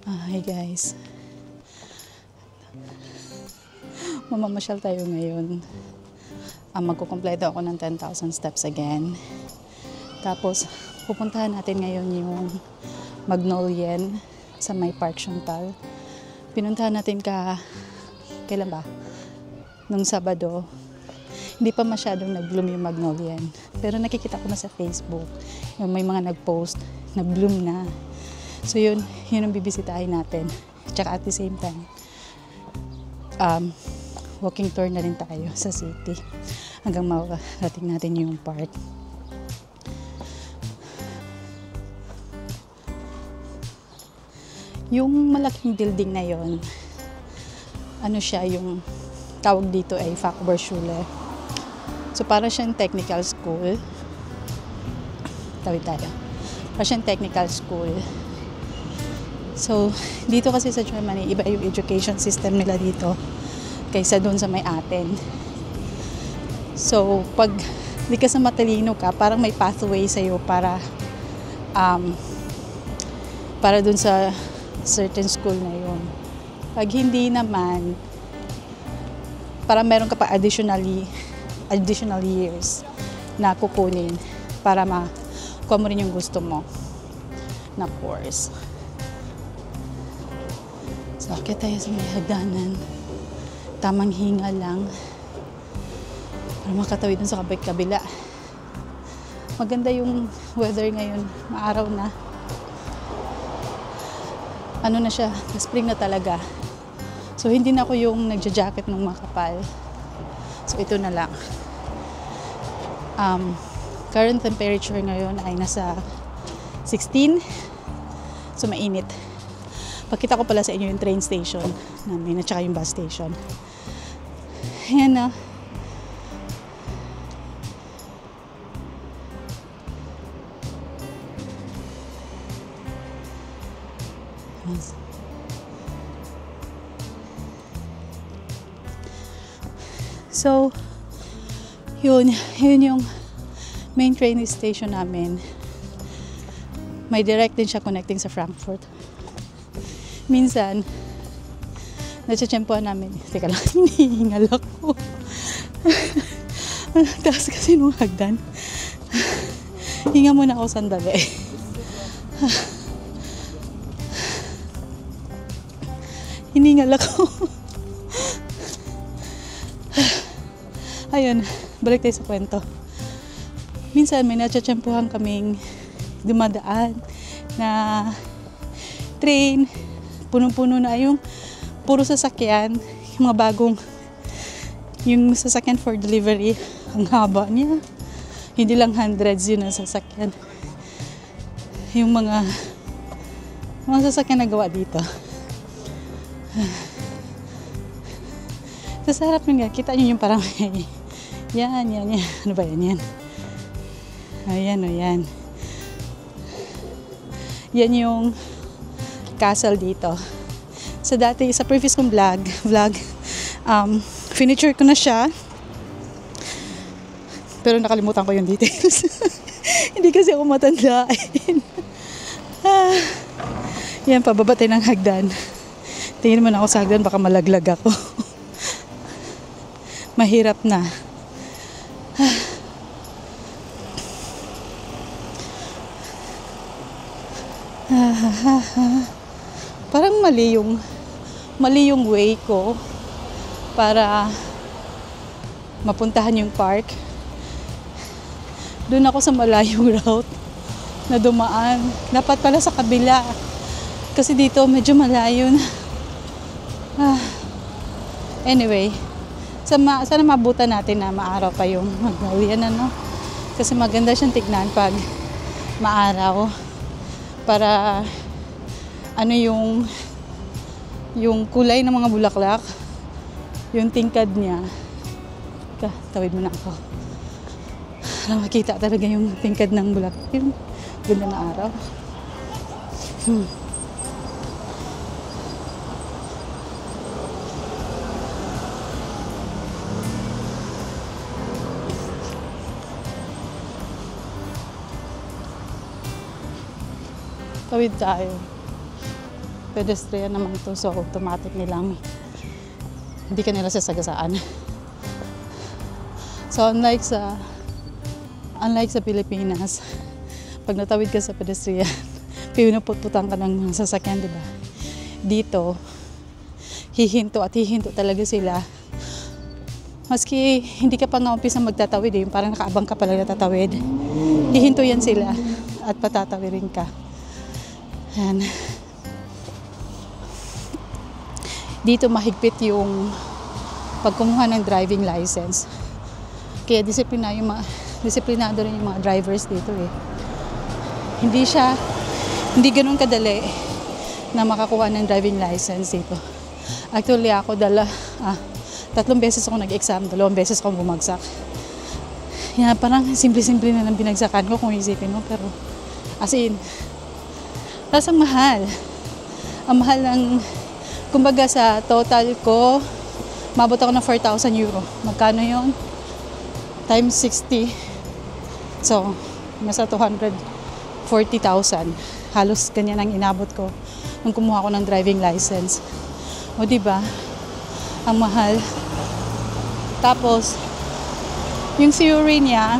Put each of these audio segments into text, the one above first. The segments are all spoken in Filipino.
Hi guys, mamamasyal tayo ngayon. Magkukumpleto ako ng 10,000 steps again. Tapos pupuntahan natin ngayon yung Magnolian sa may Park Chantal. Pinuntahan natin kailan ba? Nung Sabado. Hindi pa masyadong nag-bloom yung Magnolian. Pero nakikita ko na sa Facebook, yung may mga nag-post, nag-bloom na. So yun ang bibisitahin natin. Tsaka at the same time, walking tour na rin tayo sa city hanggang makarating natin yung park. Yung malaking building na yon, ano siya, yung tawag dito ay Fachhochschule. So para siyang technical school. Tawid tayo. Para siyang technical school. So, dito kasi sa Germany, iba yung education system nila dito kaysa doon sa may atin. So, pag di ka sa matalino ka, parang may pathway sa'yo para doon sa certain school na yun. Pag hindi naman, parang meron ka pa additional years na kukunin para makuha mo rin yung gusto mo na course. So, akit tayo sa may hagdanan. Tamang hinga lang. Para makatawid dun sa kabila. Maganda yung weather ngayon. Maaraw na. Ano na siya, spring na talaga. So, hindi na ako yung nagja-jacket ng makapal. So, ito na lang. Current temperature ngayon ay nasa 16. So, mainit. Pakita ko pala sa inyo yung train station namin at saka yung bus station. Ayan na. So, yun yung main train station namin. May direct din siya connecting sa Frankfurt. Minsan, natsyatsyempohan namin. Teka lang, hinihingal ako. Taas kasi nung hagdan. Hinga muna ako sandali. Hinihingal ako. Ayun, balik tayo sa kwento. Minsan, may natsyatsyempohan kaming dumadaan na train. Punong-puno na yung puro sasakyan, yung mga bagong, yung sasakyan for delivery, ang haba niya. Hindi lang hundreds yun ang sasakyan. Yung mga sasakyan na gawa dito. Sa harap nyo nga, kita nyo yung parang, yan. Ano ba yan? Ayan, o yan. Yan yung castle dito. So dati sa previous kong vlog, finiture ko na siya. Pero nakalimutan ko yung details. Hindi kasi ako matandaan. Yan, pababa tayo ng hagdan. Tingin mo na ako sa hagdan, baka malaglag ako. Mahirap na. Parang mali yung way ko para mapuntahan yung park. Doon ako sa malayong route na dumaan. Dapat pala sa kabila. Kasi dito medyo malayo na. Anyway, sana mabutan natin na maaraw pa yung Magnolian, ano? Kasi maganda siyang tignan pag maaraw. Para ano yung kulay ng mga bulaklak, yung tingkad niya. Tawid mo na ako. Para makita talaga yung tingkad ng bulaklak. Yung ganda na araw. Tawid tayo. pedestrian naman ito, so automatic nilang hindi ka nila sasagasaan. So unlike sa Pilipinas, pag natawid ka sa pedestrian, pinuputputan ka ng mga sasakyan, di ba? Dito, hihinto at hihinto talaga sila. Maski hindi ka pa nga umpisa magtatawid, yung parang nakaabang ka pala natatawid. Hihinto yan sila at patatawirin ka. Yan. Dito mahigpit yung pagkumuha ng driving license. Kaya disiplinado rin yung mga drivers dito eh. Hindi ganun kadali na makakuha ng driving license dito. Actually ako 3 beses ako nag-exam, 2 beses ako bumagsak. Yan, parang simple-simple na lang binagsakan ko kung isipin mo, pero as in, tapos ang mahal. Ang mahal ng, kumbaga sa total ko, mabot ako ng 4,000 euro. Magkano yon? Times 60. So, nasa 240,000. Halos ganyan ang inabot ko nung kumuha ko ng driving license. O diba? Ang mahal. Tapos, yung theory niya,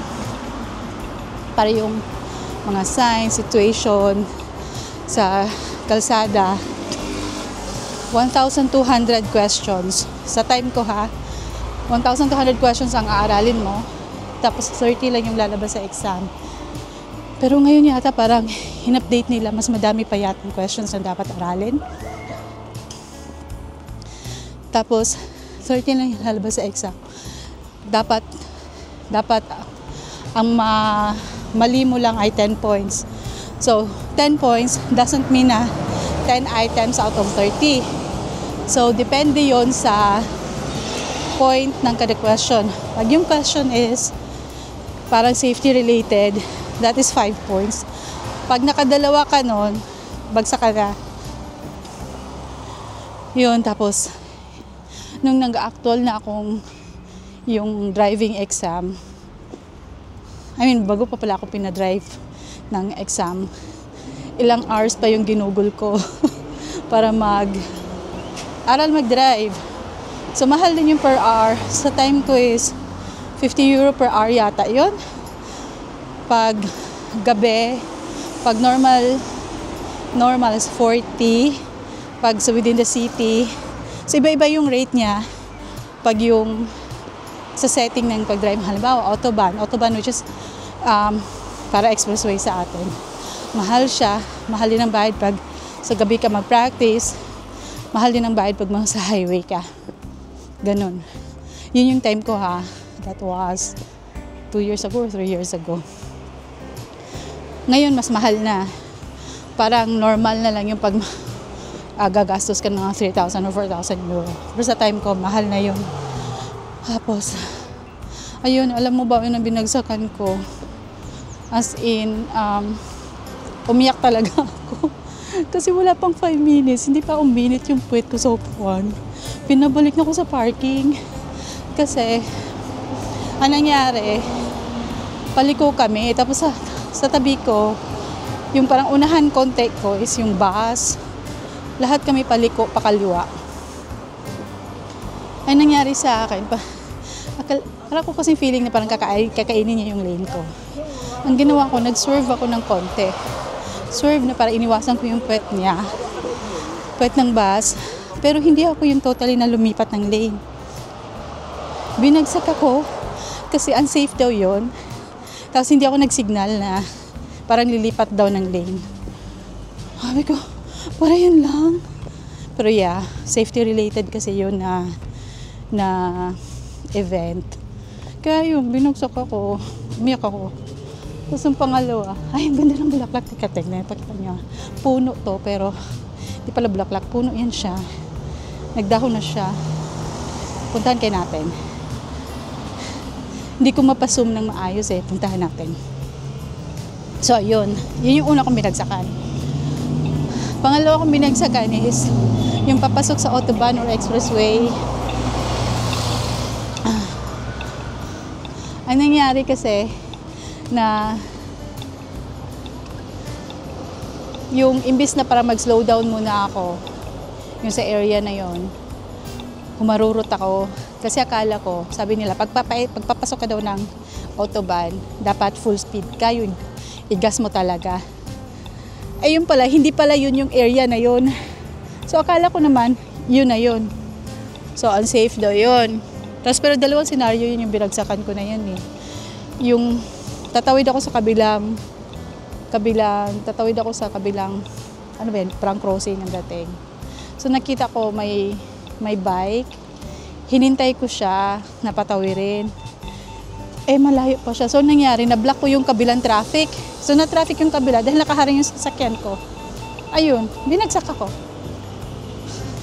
para yung mga signs, situation sa kalsada, 1,200 questions. Sa time ko 1,200 questions ang aaralin mo, tapos 30 lang yung lalabas sa exam. Pero ngayon yata parang in-update nila, mas madami pa yata yung questions na dapat aralin. Tapos, 30 lang yung lalabas sa exam. Dapat ang mali mo lang ay 10 points. So, 10 points doesn't mean na 10 items out of 30. So, depende yon sa point ng kada question. Pag yung question is parang safety related, that is 5 points. Pag nakadalawa ka nun, bagsak ka na. Yun, tapos nung nag-actual na akong yung driving exam, bago pa pala ako pinadrive ng exam, ilang hours pa yung ginugol ko para aral mag-drive. So, mahal din yung per hour. Sa time ko is 50 euro per hour yata yun. Pag gabi, pag normal is 40. Pag sa within the city, so iba-iba yung rate niya. Pag yung sa setting ng pag-drive, halimbawa autobahn which is para expressway sa atin. Mahal siya, mahal din ang bayad pag sa gabi ka mag-practice, mahal din ang bayad pag sa highway ka. Ganon. Yun yung time ko that was 2 years ago or 3 years ago. Ngayon mas mahal na. Parang normal na lang yung pag gagastos ka ng mga 3,000 or 4,000 euro. Pero sa time ko, mahal na yun. Tapos, ayun, alam mo ba yun ang binagsakan ko? As in, umiyak talaga ako. Kasi wala pang 5 minutes, hindi pa uminit yung puwet ko sa upuan. Pinabalik na ako sa parking. Kasi, anong nangyari, paliko kami. Tapos sa tabi ko, yung parang unahan konti ko is yung bus. Lahat kami paliko, pakaliwa. Ay nangyari sa akin, parang ko kasing feeling na parang kakainin niya yung lane ko. Ang ginawa ko, nag-swerve ako ng konti. Swerve na para iniwasan ko yung puwet niya. Puwet ng bus. Pero hindi ako yung totally na lumipat ng lane. Binagsak ako kasi unsafe daw yon. Tapos hindi ako nagsignal na parang lilipat daw ng lane. Sabi ko, para yun lang. Pero yeah, safety related kasi yun na event. Kaya yun, binagsak ako, umiyak ako. Tapos yung pangalawa, ay, ang ganda ng bulaklak. Tingnan, pakita niya. Puno to, pero di pala bulaklak. Puno yan siya. Nagdahon na siya. Puntahan kayo natin. Hindi ko mapasum ng maayos puntahan natin. So, yun. Yun yung una kong binagsakan. Pangalawa kong binagsakan is yung papasok sa autobahn or expressway. Ang nangyari kasi na yung imbis na para mag-slow down muna ako, yung sa area na yon, humarurot ako. Kasi akala ko, sabi nila, pagpapasok ka daw ng autobahn, dapat full speed ka, yun, igas mo talaga. Ayun pala, hindi pala yun yung area na yun. So akala ko naman, yun na yun. So unsafe daw yun. Tapos pero dalawang senaryo yun yung binagsakan ko na yun eh. Yung tatawid ako sa kabilang, ano ba yun, parang crossing ang dating. So nakita ko may bike, hinintay ko siya, napatawirin. Malayo pa siya. So nangyari, na-block ko yung kabilang traffic. So na-traffic yung kabila dahil nakaharang yung sasakyan ko. Ayun, binagsak ako.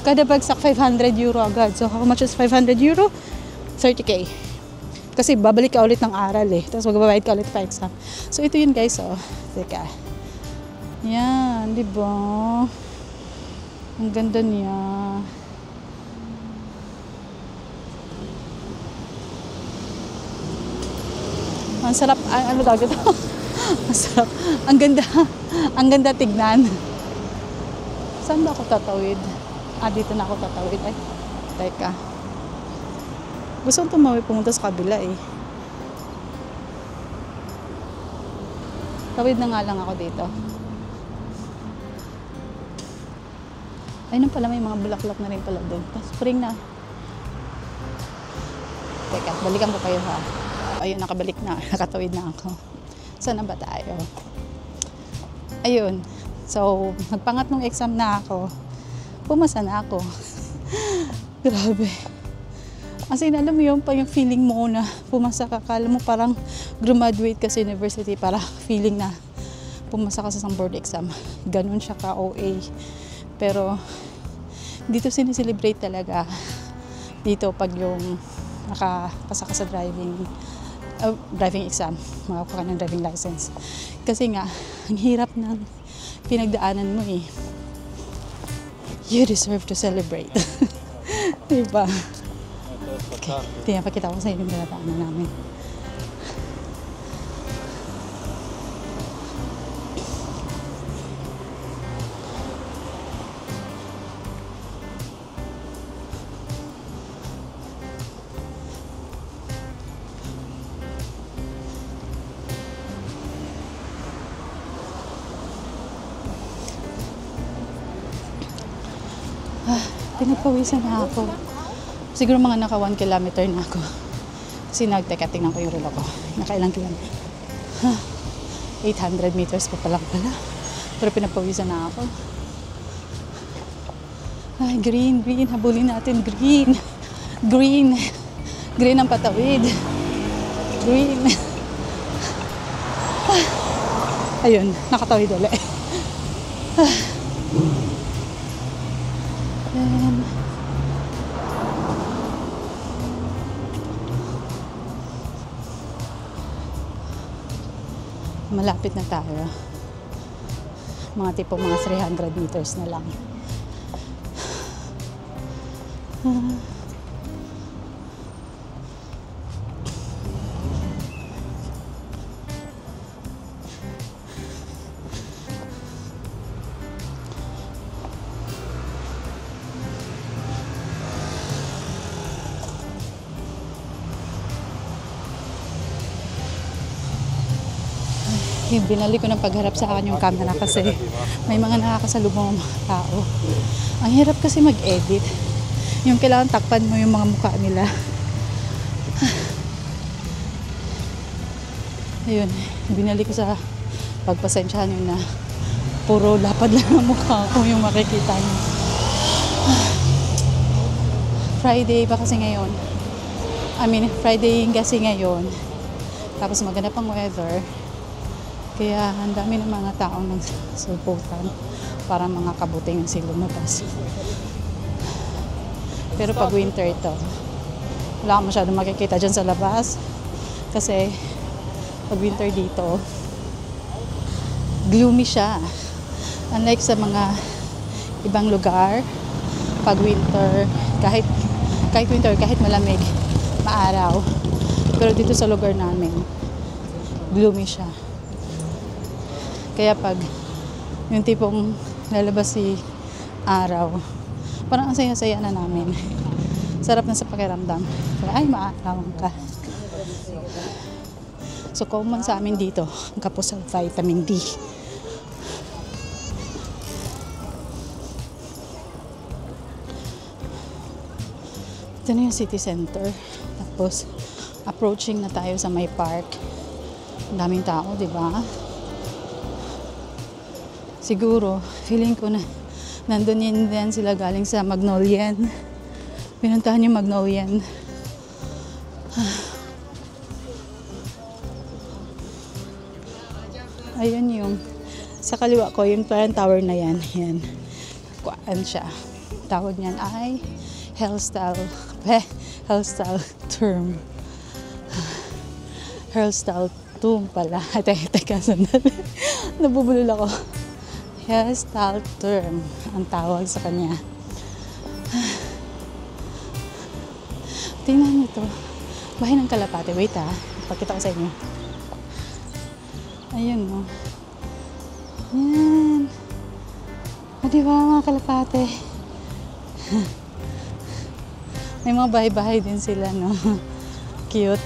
Kada bagsak, 500 euro agad. So how much is 500 euro? 30K. Kasi babalik ka ulit ng aral eh. Tapos magbabayad ka ulit pa exam. So ito yun guys, oh. Teka. Yan, di ba? Ang ganda niya. Ang sarap, ano tawag ito? Ang sarap. Ang ganda tignan. Saan ba ako tatawid? Dito na ako tatawid. Ay, teka. Gusto kong tumawid pumunta sa kabila eh. Tawid na nga lang ako dito. Ay, nang pala may mga bulaklak na rin pala doon. Spring na. Teka, balikan ko kayo ha. Ayun, nakabalik na. Nakatawid na ako. Saan na ba tayo? Ayun. So, nagpangatlong exam na ako. Pumasa na ako. Grabe. Kasi alam mo yun, pa yung feeling mo na pumasa ka. Kala mo parang graduate ka sa university para feeling na pumasa ka sa isang board exam. Ganun siya ka OA. Pero, dito sineselebrate talaga. Dito pag yung nakapasa ka sa driving exam, makakuha ka ng driving license. Kasi nga, ang hirap ng pinagdaanan mo eh. You deserve to celebrate. Diba? Okay. Tingnan, pakita ko sa inyo yung pinagdaanan namin. Pinagpawisan na ako. Siguro mga naka 1 kilometer na ako. Kasi tingnan ko yung relo ko. Nakailang kilometer. 800 meters pa pala. Pero pinagpawisan na ako. Ay, green. Habulin natin. Green ang patawid. Green. Ayun, nakatawid ulit. Malapit na tayo. Mga 300 meters na lang. Binalik ko ng pagharap sa akin yung camera kasi may mga nakakasalubong mga tao. Ang hirap kasi mag-edit. Yung kailangan takpan mo yung mga mukha nila. Ayun, binalik ko sa pagpasensyahan yun na puro lapad lang ang mukha ko yung makikita niyo. Friday pa kasi ngayon. Friday kasi ngayon. Tapos maganda pang weather. Kaya ang dami ng mga taong nagsulputan para mga kabuting sila lumabas. Pero pag winter ito, wala kang masyadong makikita dyan sa labas. Kasi pag winter dito, gloomy siya. Unlike sa mga ibang lugar, pag winter, kahit malamig, maaraw. Pero dito sa lugar namin, gloomy siya. Kaya pag Yung tipong lalabas si araw. Parang ang saya-saya na namin. Sarap na sa pakiramdam. Ay, maarawan ka. So, common sa amin dito, ang kapos sa vitamin D. Ito na yung city center. Tapos, approaching na tayo sa may park. Ang daming tao, di ba? Siguro, feeling ko na nandun yun din sila galing sa Magnolian. Pinuntahan yung Magnolian. Ayun yung sa kaliwa ko, yung parang tower na yan. Yan. Kuan siya. Tawag niyan ay Hellstyle term. Hellstyle tomb pala. Teka, sandali. Nabubulol ako. Hellstyle term ang tawag sa kanya. Tingnan niyo to. Bahay ng Kalapate. Wait pakita ko sa inyo. Ayun no. Yan. Diba mga Kalapate? May mga bahay-bahay din sila, no? Cute.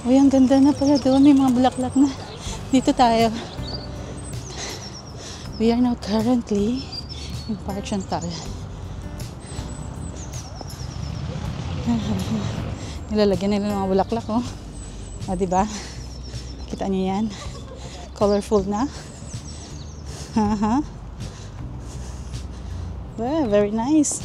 Uy, ang ganda na pala doon. May mga bulaklak na. Dito tayo. We are now currently in Park Chantal. Nilalagyan nila ng mga bulaklak, oh. O, diba? Kita niyo yan? Colorful na. Well, very nice.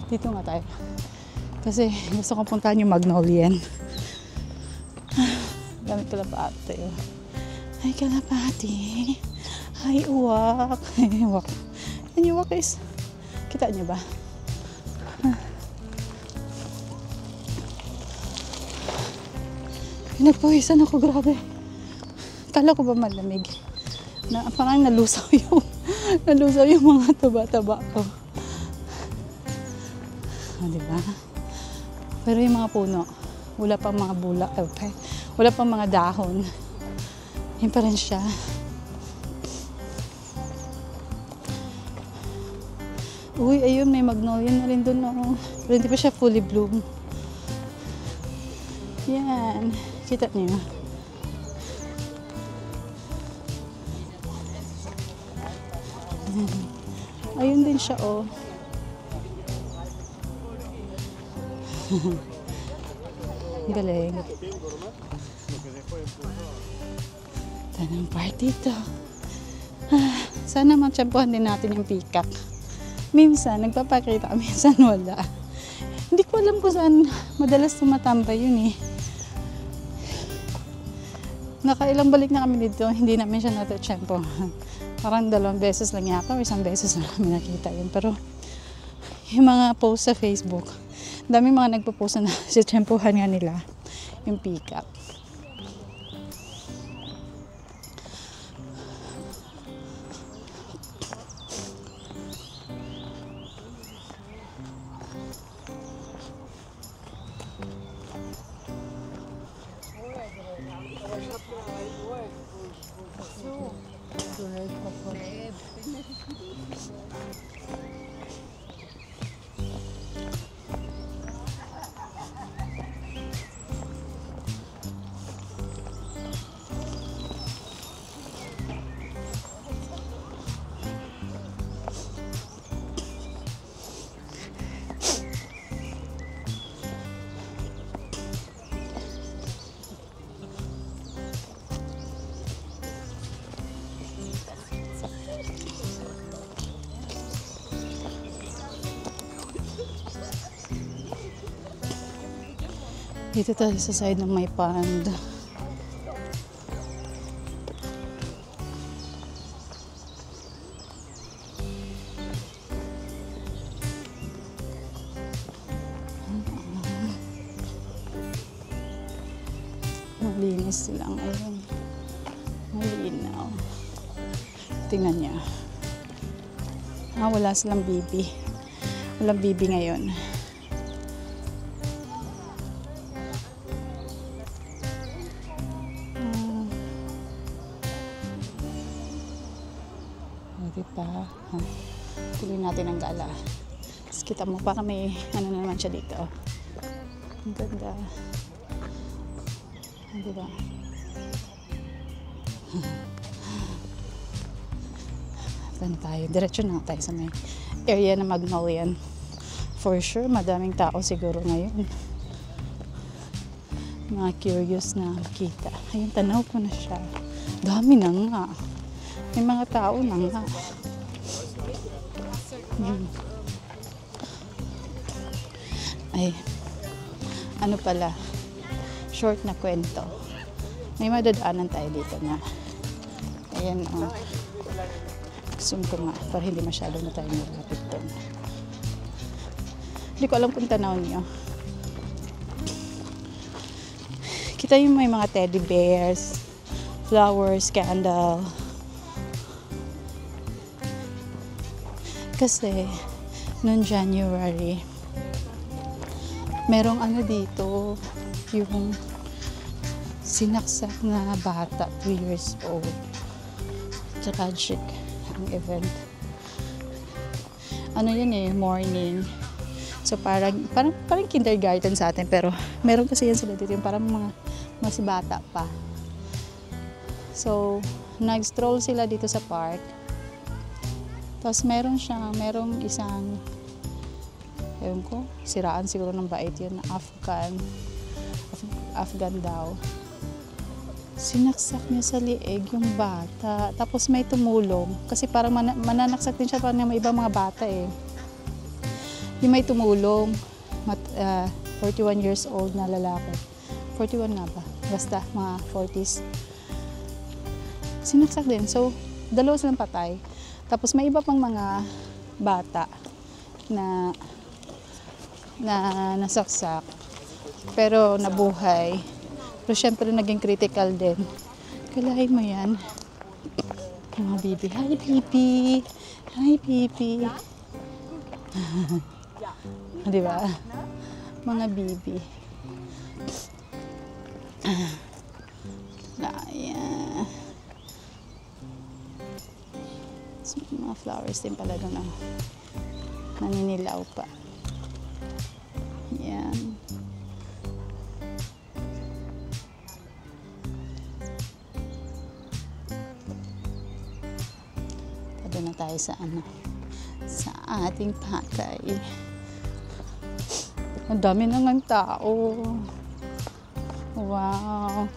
Dito nga tayo. Kasi gusto kong puntahan yung Magnolian. Dami kalapate. Ay, kalapate. Ay, uwak. Ay, uwak. Yan yung uwak is. Kita niyo ba? Nagpawisan ako, grabe. Kala ko ba malamig? Parang nalusaw yung mga taba-taba ko. Diba? Pero yung mga puno, wala pang mga bulak, wala pang mga dahon. Yun pa rin siya. Uy, ayun, may magnolia na rin doon, no? Pero hindi pa siya fully bloom. Yan. Kita niyo. Ayun din siya, oh. Galing. Tanang party to. Sana matsyempohan din natin yung peacock. Minsan, nagpapakita, minsan wala. Hindi ko alam kung saan madalas tumatambay yun, eh. Nakailang balik na kami dito, hindi namin siya natatsyempohan. Parang 2 beses lang yata o 1 beses lang kami nakita yun. Pero yung mga post sa Facebook, dami mga nagpo-post na sitsyempohan nga nila yung peacock. Dito tayo sa side ng may pond. Malinis sila ngayon. Malinaw. Tingnan niya. Wala silang bibi. Walang bibi ngayon. Sorry pa. Ha? Tuloy natin ang gala. Tapos kita mo, para may ano na naman siya dito. Ang ganda. Diba? Ano tayo? Diretso na tayo sa may area na Magnolian. For sure, madaming tao siguro ngayon. Mga curious na makita. Ayun, tanaw ko na siya. Dami na nga. May mga tao na nga. Ay, ano pala, short na kwento. May madadaanan tayo dito na. Ayan, zoom ko nga para hindi masyado na tayo malapit doon. Hindi ko alam kung tanaw niyo. Kita yung may mga teddy bears, flowers, candle. Kasi, noong January, merong ano dito, yung sinaksak na bata, 3 years old. Tragic ang event. Ano yun morning. So parang kindergarten sa atin, pero meron kasi yan sila dito, yung parang mga mas bata pa. So, nag-stroll sila dito sa park. Tapos merong isang, ewan ko, siraan siguro ng bait yun, Afghan daw. Sinaksak niya sa lieg yung bata. Tapos may tumulong. Kasi parang mananaksak din siya parang may ibang mga bata eh. Yung may tumulong, 41 years old na lalaki. 41 nga ba? Basta, mga 40s. Sinaksak din. So, dalawa silang patay. Tapos may iba pang mga bata na nasaksak. Pero nabuhay. Pero syempre naging critical din. Kalahin mo yan. Mga bibi. Hi, bibi. Hi, bibi. Diba? Mga bibi. Ayan. So, mga flowers din pala doon. Naninilaw pa. Ayan. Tabi na tayo sa sa ating pakay. Ang dami na ng tao. Wow.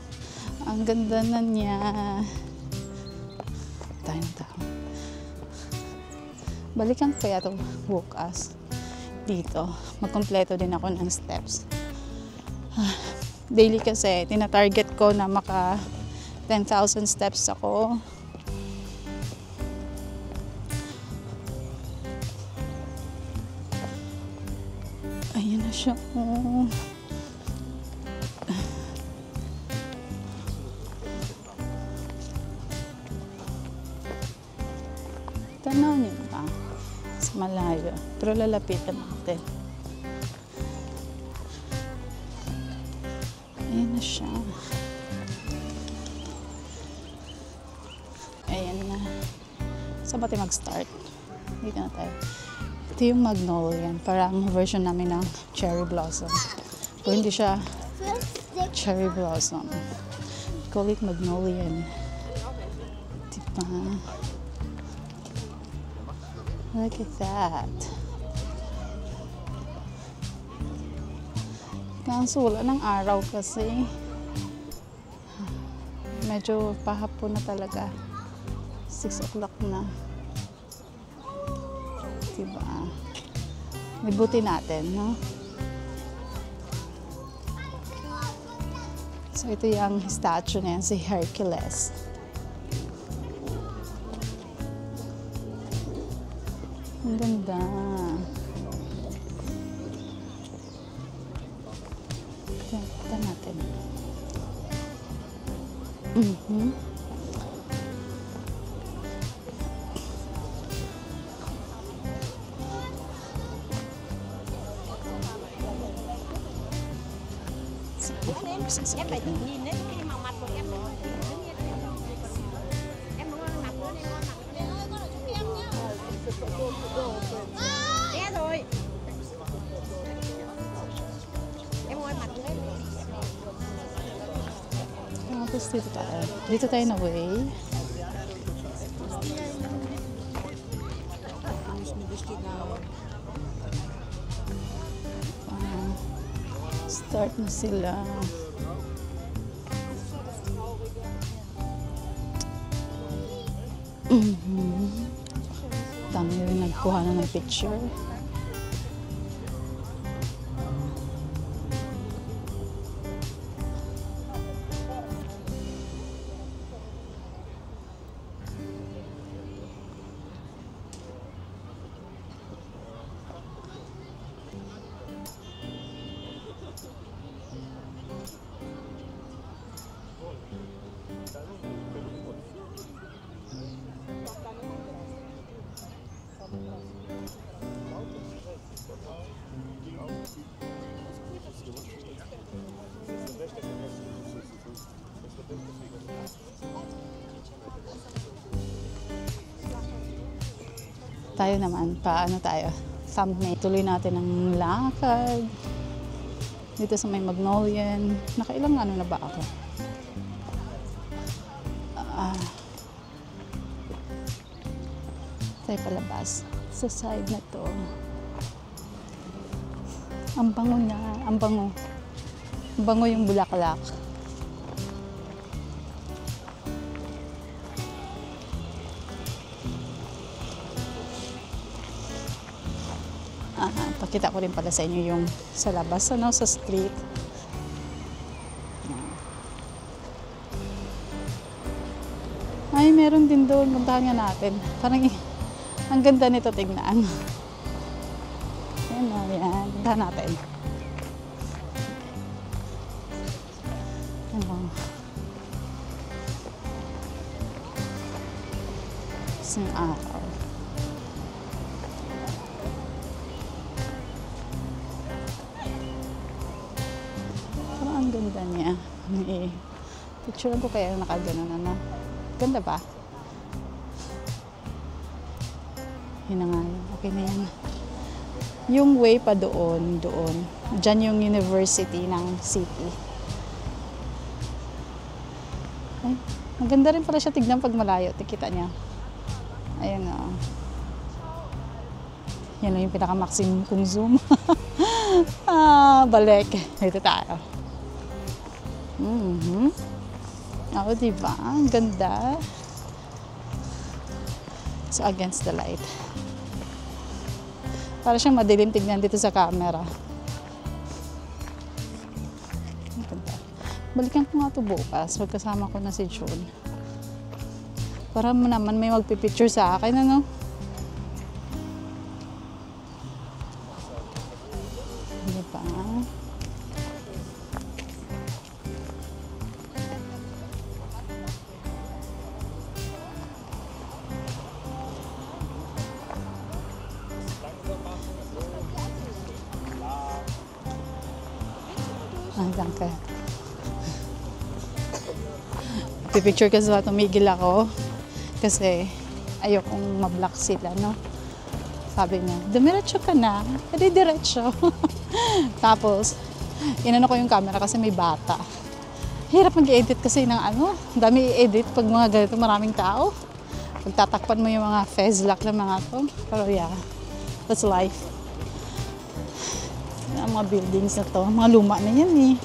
Ang ganda na niya. Tayo ng tao. Balikan ko kaya ito bukas. Dito. Magkompleto din ako ng steps. Daily kasi, tina-target ko na maka 10,000 steps ako. Ayan na siya. Oh. Tanaw niyo pa. Sa malayo. Pero lalapitan natin. Ayan na siya. Ayan na. Saan ba tayo mag-start? Dito na tayo. Ito yung Magnolian. Parang version namin ng cherry blossom. Pero hindi siya cherry blossom. Call it Magnolian. Diba? Look at that. Kaso wala ng araw kasi. Medyo pahapon na talaga. 6 o'clock na. Diba? Libutin natin, no? So, ito yung statue na yan, si Hercules. Ang ganda. Ito natin. Em phải nhìn đấy, khi mà mặt của em nó đứng như thế. Em muốn ăn nằm nữa nên ngon nằm nữa. Tapos dito tayo. Dito tayo na way. Start na sila. Dami rin nagkuha na ng picture. Tayo naman, paano tayo? Thumbnail. Tuloy natin ang lakad. Dito sa may Magnolian. Nakailang ano na ba ako? Tayo palabas. Sa side na to. Ang bango na. Ang bango. Ang bango yung bulaklak. Pakita ko rin pala sa inyo yung sa labas, ano, sa street. Ay, meron din doon. Puntahan nga natin. Parang ang ganda nito tignan. Yan o, yan. Puntahan natin. Ano? Isang araw. Ang ganda niya. Picture ko kaya nakaganon, ano. Ganda ba? Yun na nga yun. Okay na yan. Yung way pa doon. Diyan yung university ng city. Ay, ang ganda rin pala siya tignan pag malayo. Tikita niya. Ayun o. Yan lang yung pinaka-maximum kong zoom. Balik. Dito tayo. Oo, diba? Ang ganda. So, against the light. Para siyang madilim tignan dito sa camera. Ang ganda. Balikan ko nga ito bukas. Magkasama ko na si June. Para naman may magpipicture sa akin, ano? Diba? Danke. Pipicture kasi tumigil ako kasi ayokong ma-block sila, no? Sabi niya, dumiretso ka na. Pwede diretso. Tapos, inano ko yung camera kasi may bata. Hirap mag-edit kasi ng ano, dami i-edit pag mga ganito maraming tao. Pagtatakpan mo yung mga fez lock ng mga to. Pero yeah, that's life. Ang mga buildings na to, mga luma na yan eh.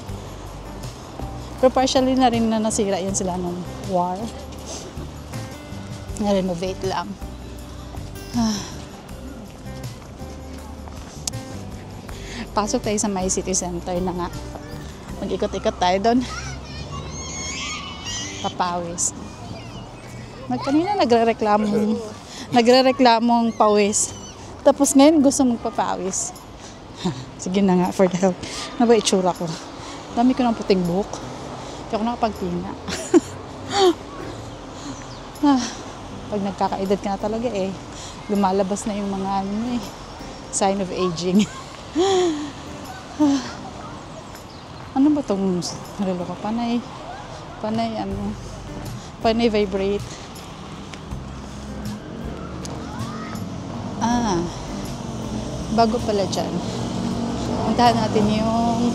Pero partially na rin na nasira yan sila nung war. Na-renovate lang. Pasok tayo sa My City Center na nga. Mag-ikot-ikot tayo doon. Papawis. Kanina nagre-reklamong pawis. Tapos ngayon gusto magpapawis. Sige na nga, for the help. Ano ba itsura ko? Dami ko ng puting buhok. Hindi ako nakapagpina. Pag nagkakaedad ka na talaga eh, lumalabas na yung mga ano, sign of aging. Ano ba itong relo ko? Panay vibrate. Bago pala dyan. Puntahan natin yung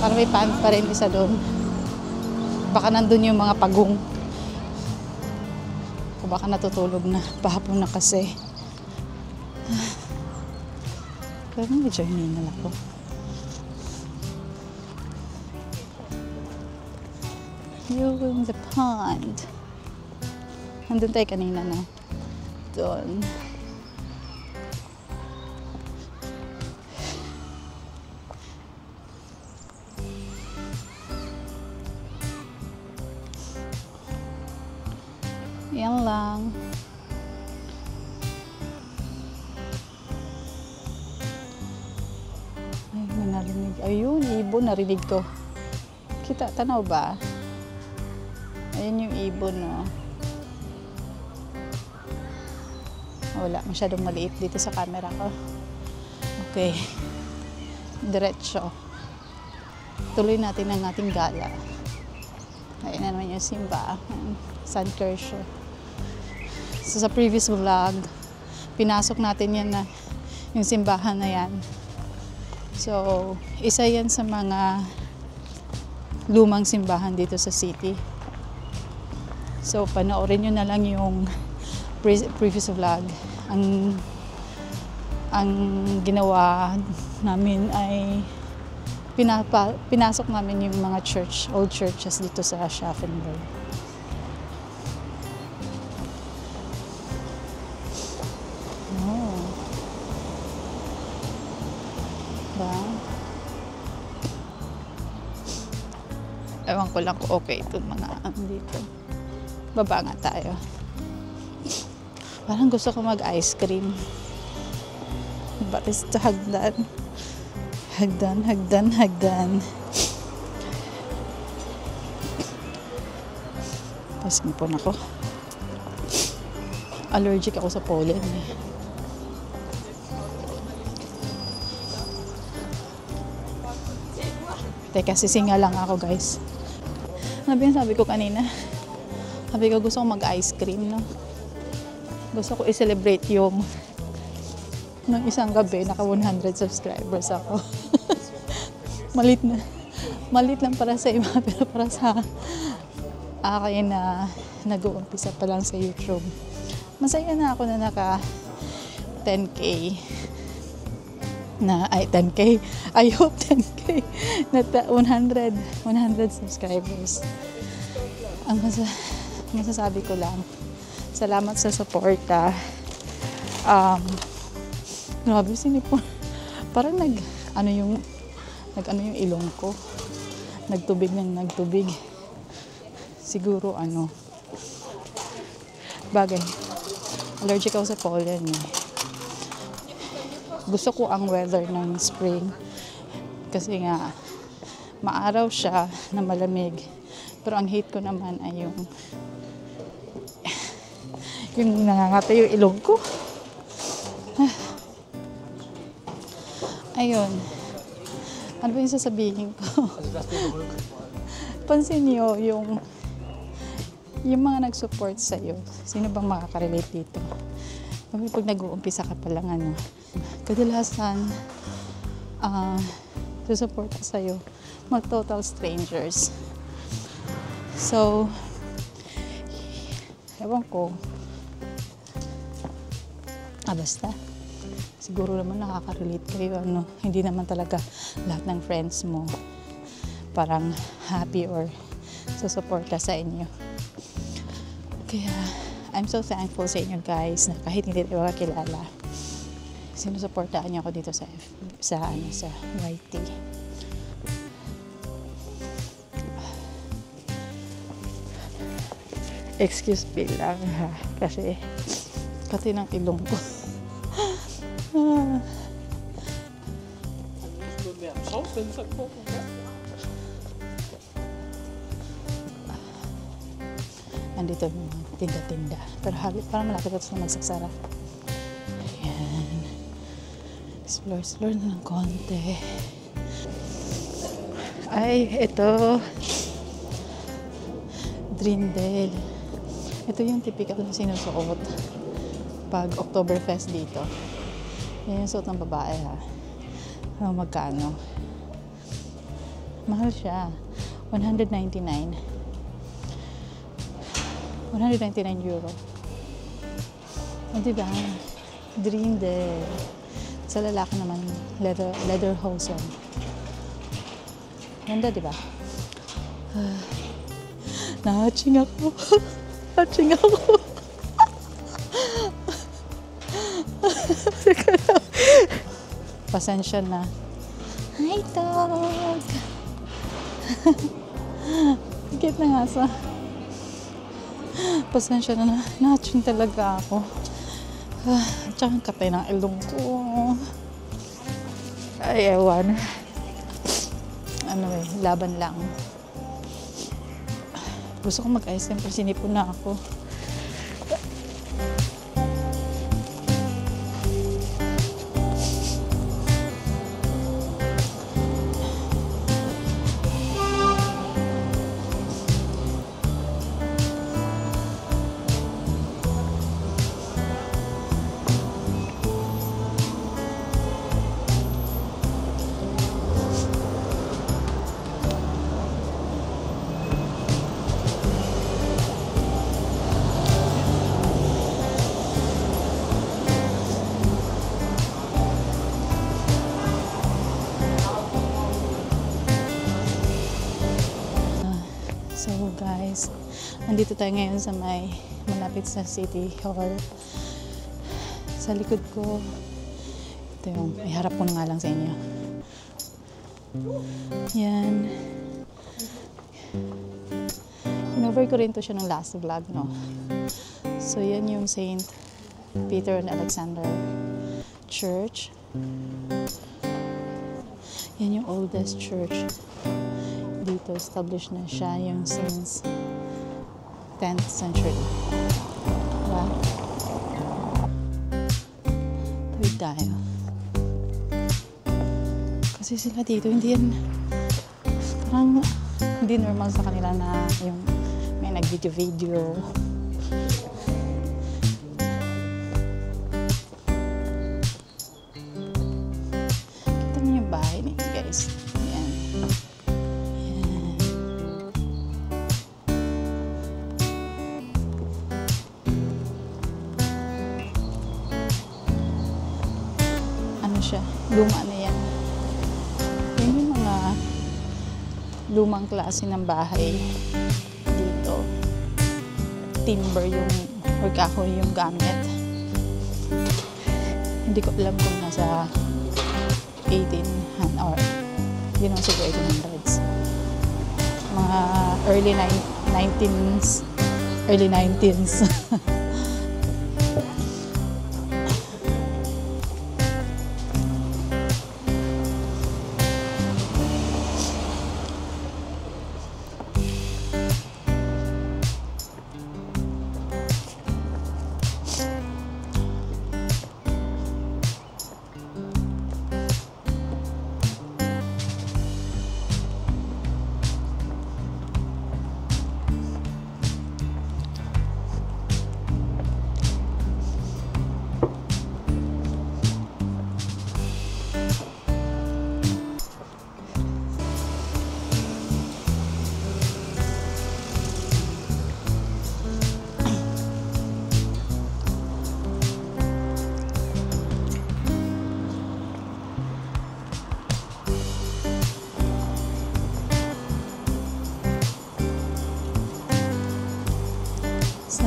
para may pan pa rin isa doon. Baka nandun yung mga pagong. O baka natutulog na. Pahapon na kasi. Pero may journey na lang ako. You in the pond. Nandun tayo kanina, no? Doon. Yan lang. Ay, may narinig. Ayun, ibon, narinig ko. Kita, tanaw ba? Ayun yung ibon, no? Wala, masyadong maliit dito sa camera ko. Okay. Diretso. Tuloy natin ang ating gala. Ayun na naman yung simba. San Kershaw. So, sa previous vlog, pinasok natin yan na yung simbahan na yan. So, isa yan sa mga lumang simbahan dito sa city. So, panoorin nyo na lang yung previous vlog. Ang ginawa namin ay pinasok namin yung mga old churches dito sa Schaffenburg. Oh. Ba? Ewan ko lang kung okay itong mga dito. Baba nga tayo. Parang gusto ko mag-ice cream. But it's to hagdan. Hagdan. Tapos ngipon ako. Allergic ako sa pollen. Teka, sisinga lang ako, guys. Sabi ko kanina. Sabi ko gusto ko mag-ice cream, no? Gusto ko i-celebrate yung nung isang gabi, naka 100 subscribers ako. Malit lang para sa iba, pero para sa akin na nag-uumpisa pa lang sa YouTube. Masaya na ako na naka 10K. 10K. I hope 10K. Na 100 subscribers. Ang masasabi ko lang, salamat sa suporta. Grabe, sinipon. Parang nag-ano yung ilong ko. Nagtubig. Siguro bagay. Allergic ako sa pollen. Gusto ko ang weather ng spring. Kasi nga, maaraw siya na malamig. Pero ang hate ko naman ay yung nangangata yung ilong ko. Ayun. Ano ba yung sasabihin ko? Pansin niyo yung mga nag-support sa'yo. Sino bang makaka-relate dito? Pag nag-uumpisa ka pa lang, kadalasan, susuporta sa'yo, mga total strangers. So, ewan ko. Basta. Siguro naman nakaka-relate kayo, Hindi naman talaga lahat ng friends mo parang happy or susuporta sa inyo. Kaya, I'm so thankful sa inyo, guys, na kahit hindi tayo kakilala, sinusuportaan niyo ako dito sa YT. Excuse me lang, ha, kasi ng ilong ko. Nandito yung mga tinda-tinda. Pero parang malapit ako sa magsaksara. Ayan. Explore na ng konti. Ay, ito. Drindel. Ito yung typical na sinusuot pag Oktoberfest dito. Yan yung suot ng babae, ha. Magkano? Mahal siya. 199. €199. O, diba? Dream din. Sa lalaki naman, leather hosen. Ganda, diba? Nahatching ako. Hatching ako. Pasensya na. Hi, dog! Cute na nga sa. Pasensya na. Nahatching talaga ako. Tsaka ang kapay ng ilong ko. Ay, ewan. Ano eh, laban lang. Gusto ko mag-ice cream pero sinipon na ako. So guys, nandito tayo ngayon sa malapit sa City Hall. Sa likod ko, ito yung, iharap ko na nga lang sa inyo. Yan. Kinover ko rin to siya ng last vlog, no? So yan yung Saint Peter and Alexander Church. Yan yung oldest church. Dito established na siya yung since 10th century. Diba? Tawid tayo. Kasi sila dito, hindi yan parang hindi normal sa kanila na yung may nag-video-video. Kita mo yung bahay nito, guys. Yan. Luma na yan. Yan yung mga lumang klase ng bahay dito. Timber yung or kahoy yung gamit. Hindi ko alam kung nasa 18 or yun ang siguro 1800s. Mga early 19s. Early 19s.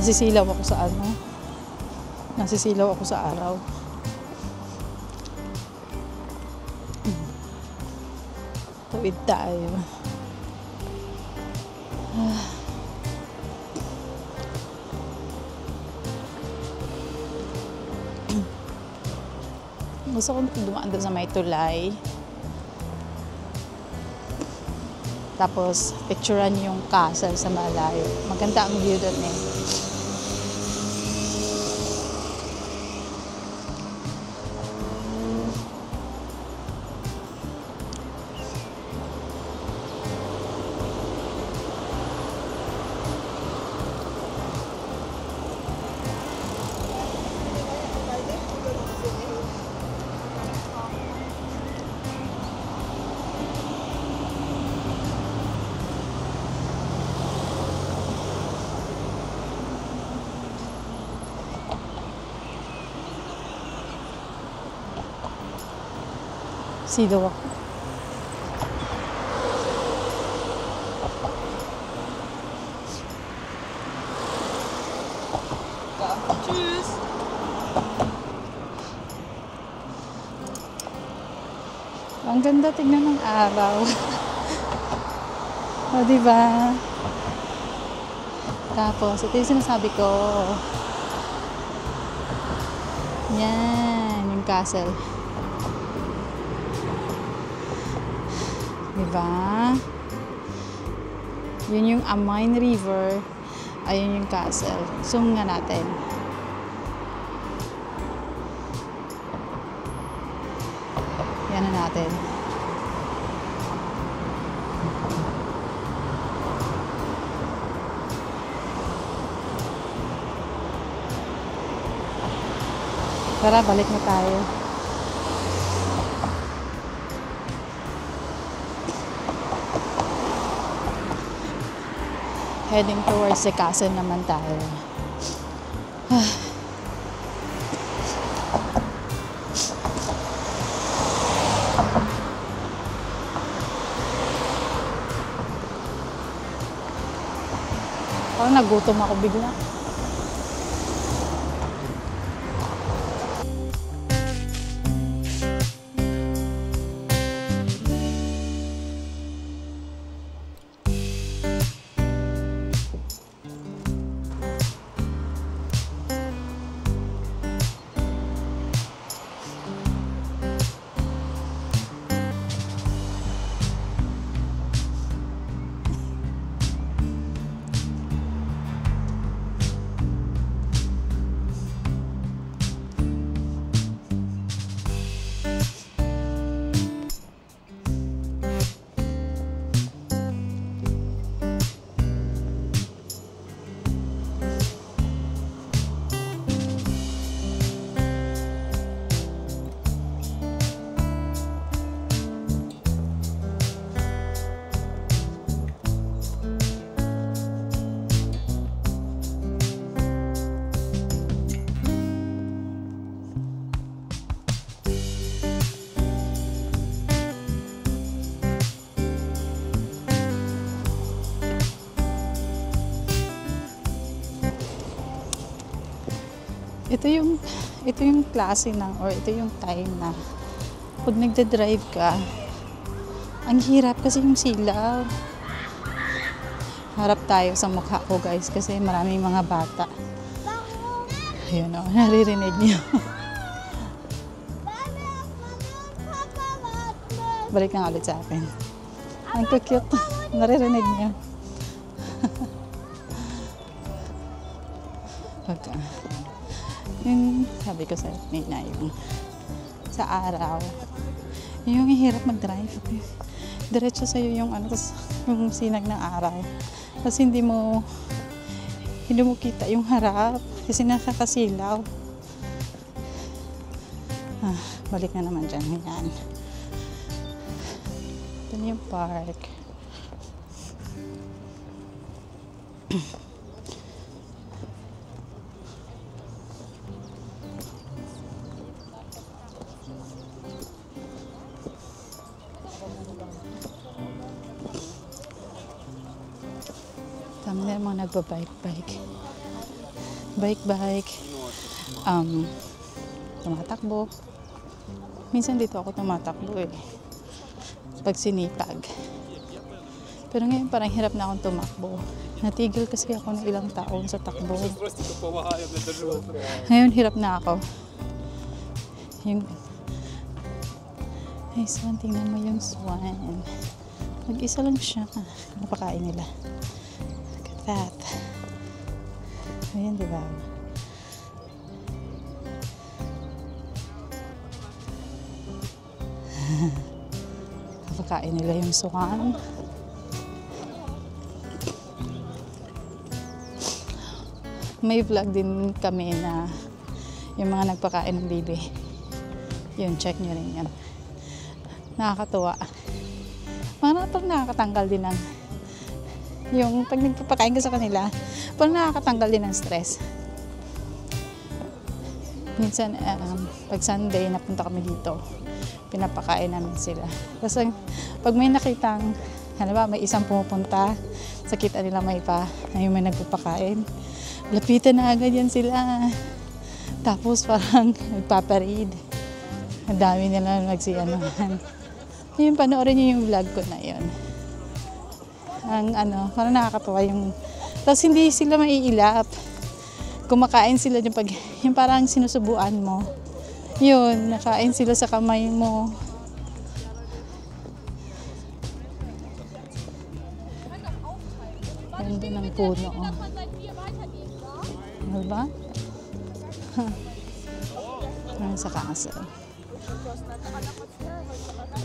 Nasisilaw ako sa ano. Nasisilaw ako sa araw. Tawid tayo. Gusto ko dumaan doon sa may tulay. Tapos, picturean yung castle sa malayo. Maganda ang view doon eh. Sidaw ako. Tschüss. Ang ganda tignan ng araw. O, diba? Tapos, ito yung sinasabi ko. Yan, yung castle. Diba? Yun yung Amine River. Ayun yung castle. Zoom nga natin. Yan na natin. Tara, balik na tayo. Heading towards the castle naman tayo. Parang nagutom ako bigla. Ito yung klase ng, or ito yung time na pag nagda-drive ka, ang hirap kasi yung silaw. Harap tayo sa mukha ko guys kasi maraming mga bata. Ayun o, naririnig niyo. Balik na ulit sa akin. Ang cute. Naririnig niyo. Pagka yung sabi ko sa Nina, yung sa araw, yung hirap mag-drive. Diretso sa'yo yung yung sinag ng araw. Kasi hindi mo kita yung harap kasi nakakasilaw. Balik na naman dyan. Yan. Ito na yung park. Tama na yung mga nagbabike-bike. Bike-bike. Tumatakbo. Minsan dito ako tumatakbo eh. Pag sinipag. Pero ngayon parang hirap na akong tumakbo. Natigil kasi ako ng ilang taon sa takbo. Ngayon hirap na ako. Ay, swan, tingnan mo yung swan. Mag-isa lang siya. Napakain nila. Look at that. Ayan, diba? Napakain nila yung swan. May vlog din kami na yung mga nagpakain ng baby. Yun, check nyo rin yan. Nakakatuwa. Parang nakakatanggal din ng yung pag nagpapakain ka sa kanila, parang nakakatanggal din ng stress. Minsan, pag Sunday, napunta kami dito. pinapakain namin sila. Kasi pag may nakitang, halimbawa may isang pumupunta, sa kita nila may may nagpapakain, lapitan na agad yan sila. Tapos parang nagpaparade. Ang dami nila nagsianuhan. Yung panoorin niyo yung vlog ko na yun. Parang nakakatawa yung... Tapos hindi sila maiilap. Kumakain sila yung parang sinusubuan mo. Yun, nakain sila sa kamay mo. Ganda ng puno. Diba? Sa castle.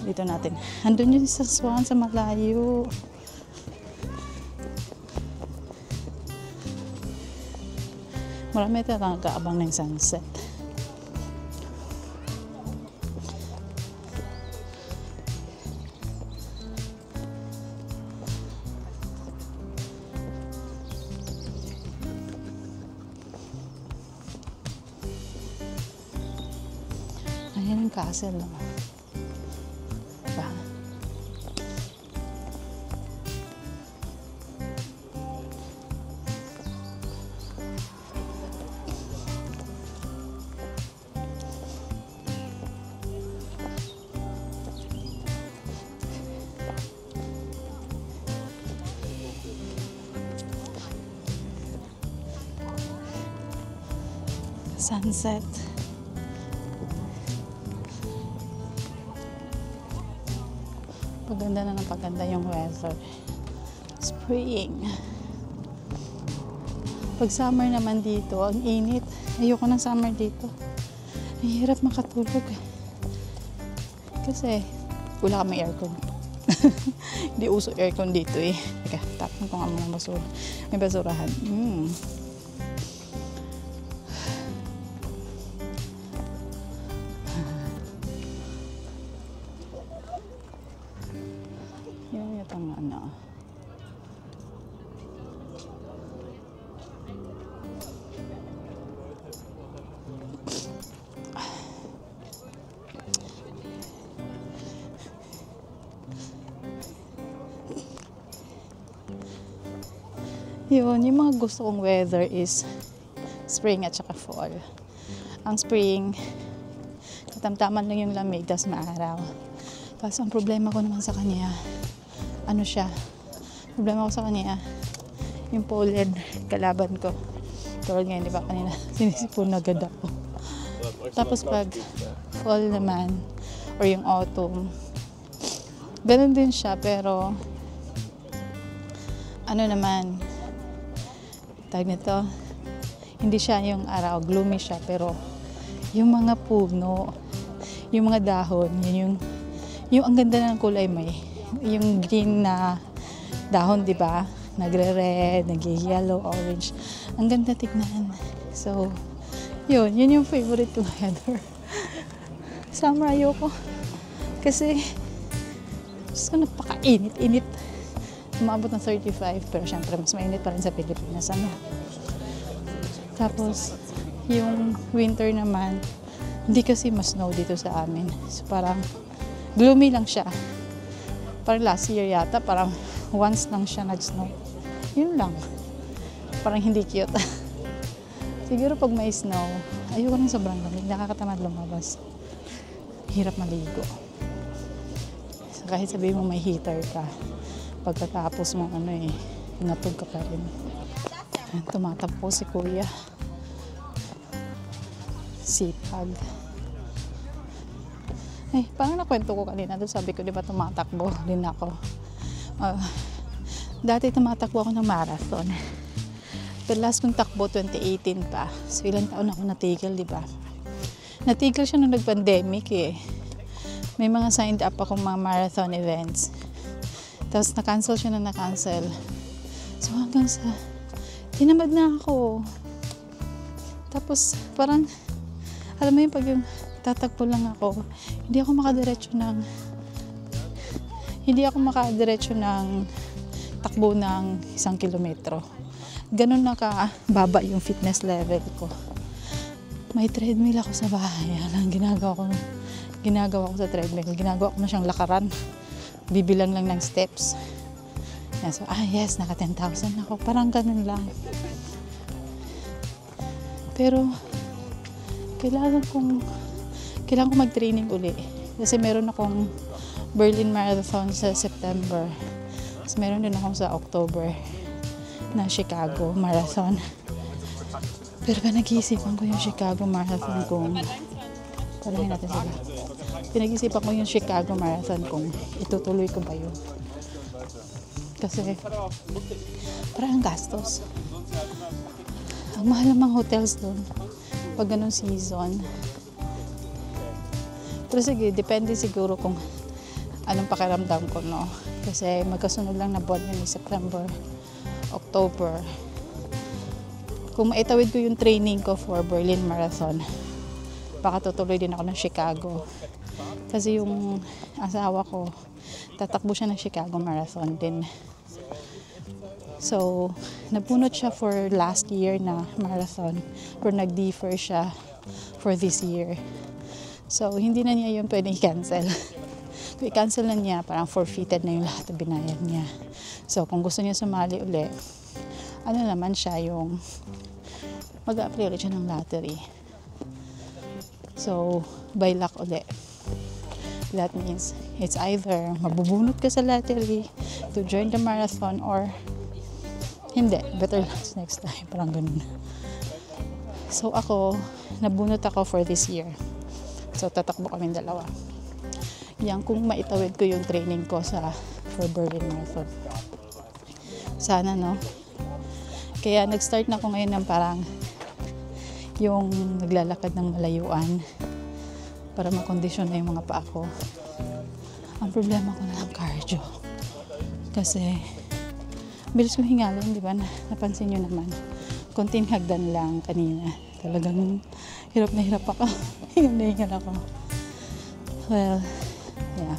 Dito natin. Andun yun sa swan sa malayo. Marami talagang nag-aabang ng sunset. Ayan ang castle, no? Diba? Sunset. Paganda na ng paganda yung weather. Spring. Pag summer naman dito, ang init. Ayoko ng summer dito. Ang hirap makatulog. Kasi wala kami aircon. Hindi uso aircon dito eh. Teka, tapon ko nga muna basura. May basurahan. Yan yung ano. Yun, yung mga gusto kong weather is spring at saka fall. Ang spring, katamtaman lang yung lamig, tas maaraw. Tapos ang problema ko naman sa kanya, problema ko sa kanya, yung pollen, kalaban ko. Tulad ngayon, di ba, kanina, sinisipon agad ako. Tapos pag fall naman, or yung autumn, ganun din siya, pero, tag nito, hindi siya yung araw, gloomy siya, pero yung mga puno, yung mga dahon, yung ang ganda ng kulay may, yung green na dahon, di ba? Nagre-red, nag-yellow, orange. Ang ganda tignan. So, yun yung favorite kong weather. Summer ayoko. Kasi, gusto ko napakainit-init. Umabot ng 35, pero syempre mas mainit pa rin sa Pilipinas. Tapos, yung winter naman, hindi kasi mas snow dito sa amin. So parang gloomy lang siya. Parang last year yata, parang once lang siya nag-snow. Yun lang. Parang hindi cute. Siguro pag may snow, ayoko ng sobrang lamig. Nakakatamad lumabas. Hirap maligo. So, kahit sabihin mo may heater ka, pagkatapos mo natog ka pa rin. Tumatakbo si Kuya. Sipag. Ay, parang nakwento ko kanina doon. Sabi ko, di ba tumatakbo din ako. Dati tumatakbo ako ng marathon. Pero last kong takbo, 2018 pa. So, ilang taon ako natigil, di ba? Natigil siya nung nag-pandemic eh. May mga signed up akong mga marathon events. Tapos na-cancel siya na na-cancel. So hanggang sa tinamad na ako. Tapos parang, alam mo yung pag yung tatakbo lang ako, hindi ako makadiretso ng takbo ng 1 kilometro. Ganun na baba yung fitness level ko. May treadmill ako sa bahay. Ang ginagawa ko, ginagawa ko sa treadmill. Ginagawa ko na siyang lakaran. Bibilang lang ng steps. Yan, so, yes, naka 10,000 ako. Parang ganun lang. Pero, kailangan kong mag-training uli. Kasi meron akong Berlin Marathon sa September. Tapos meron din ako sa October na Chicago Marathon. Pero pinag-iisipan ko yung Chicago Marathon kung panahin natin sila. Pinag-iisipan ko yung Chicago Marathon kung itutuloy ko ba yun. Kasi parang gastos. Ang mahal ng mga hotels doon pag ganun season. Pero sige, depende siguro kung anong pakiramdam ko, no? Kasi magkasunod lang na buwan yun, September, October. Kung maitawid ko yung training ko for Berlin Marathon, baka tutuloy din ako ng Chicago. Kasi yung asawa ko, tatakbo siya ng Chicago Marathon din. So, nabunot siya for last year na marathon, pero nag-defer siya for this year. So, hindi na niya yun pwedeng i-cancel. Kung i-cancel na niya, parang forfeited na yung lahat na binayad niya. So, kung gusto niya sumali uli, ano naman siya yung mag-a-apply ulit siya ng lottery. So, by luck uli. That means, it's either mabubunot ka sa lottery to join the marathon or hindi. Better next time. Parang ganun. So, nabunot ako for this year. So, tatakbo kaming dalawa. Yan, kung maitawid ko yung training ko for Berlin Marathon. Sana, no? Kaya nag-start na ako ngayon ng parang yung naglalakad ng malayuan para makondisyon na yung mga paa ko. Ang problema ko na lang cardio. Kasi bilis ko hingalin, di ba? Napansin nyo naman. Konting hagdan lang kanina. Talagang hirap na hirap ako. Hingal na hingal ako. Well, yeah.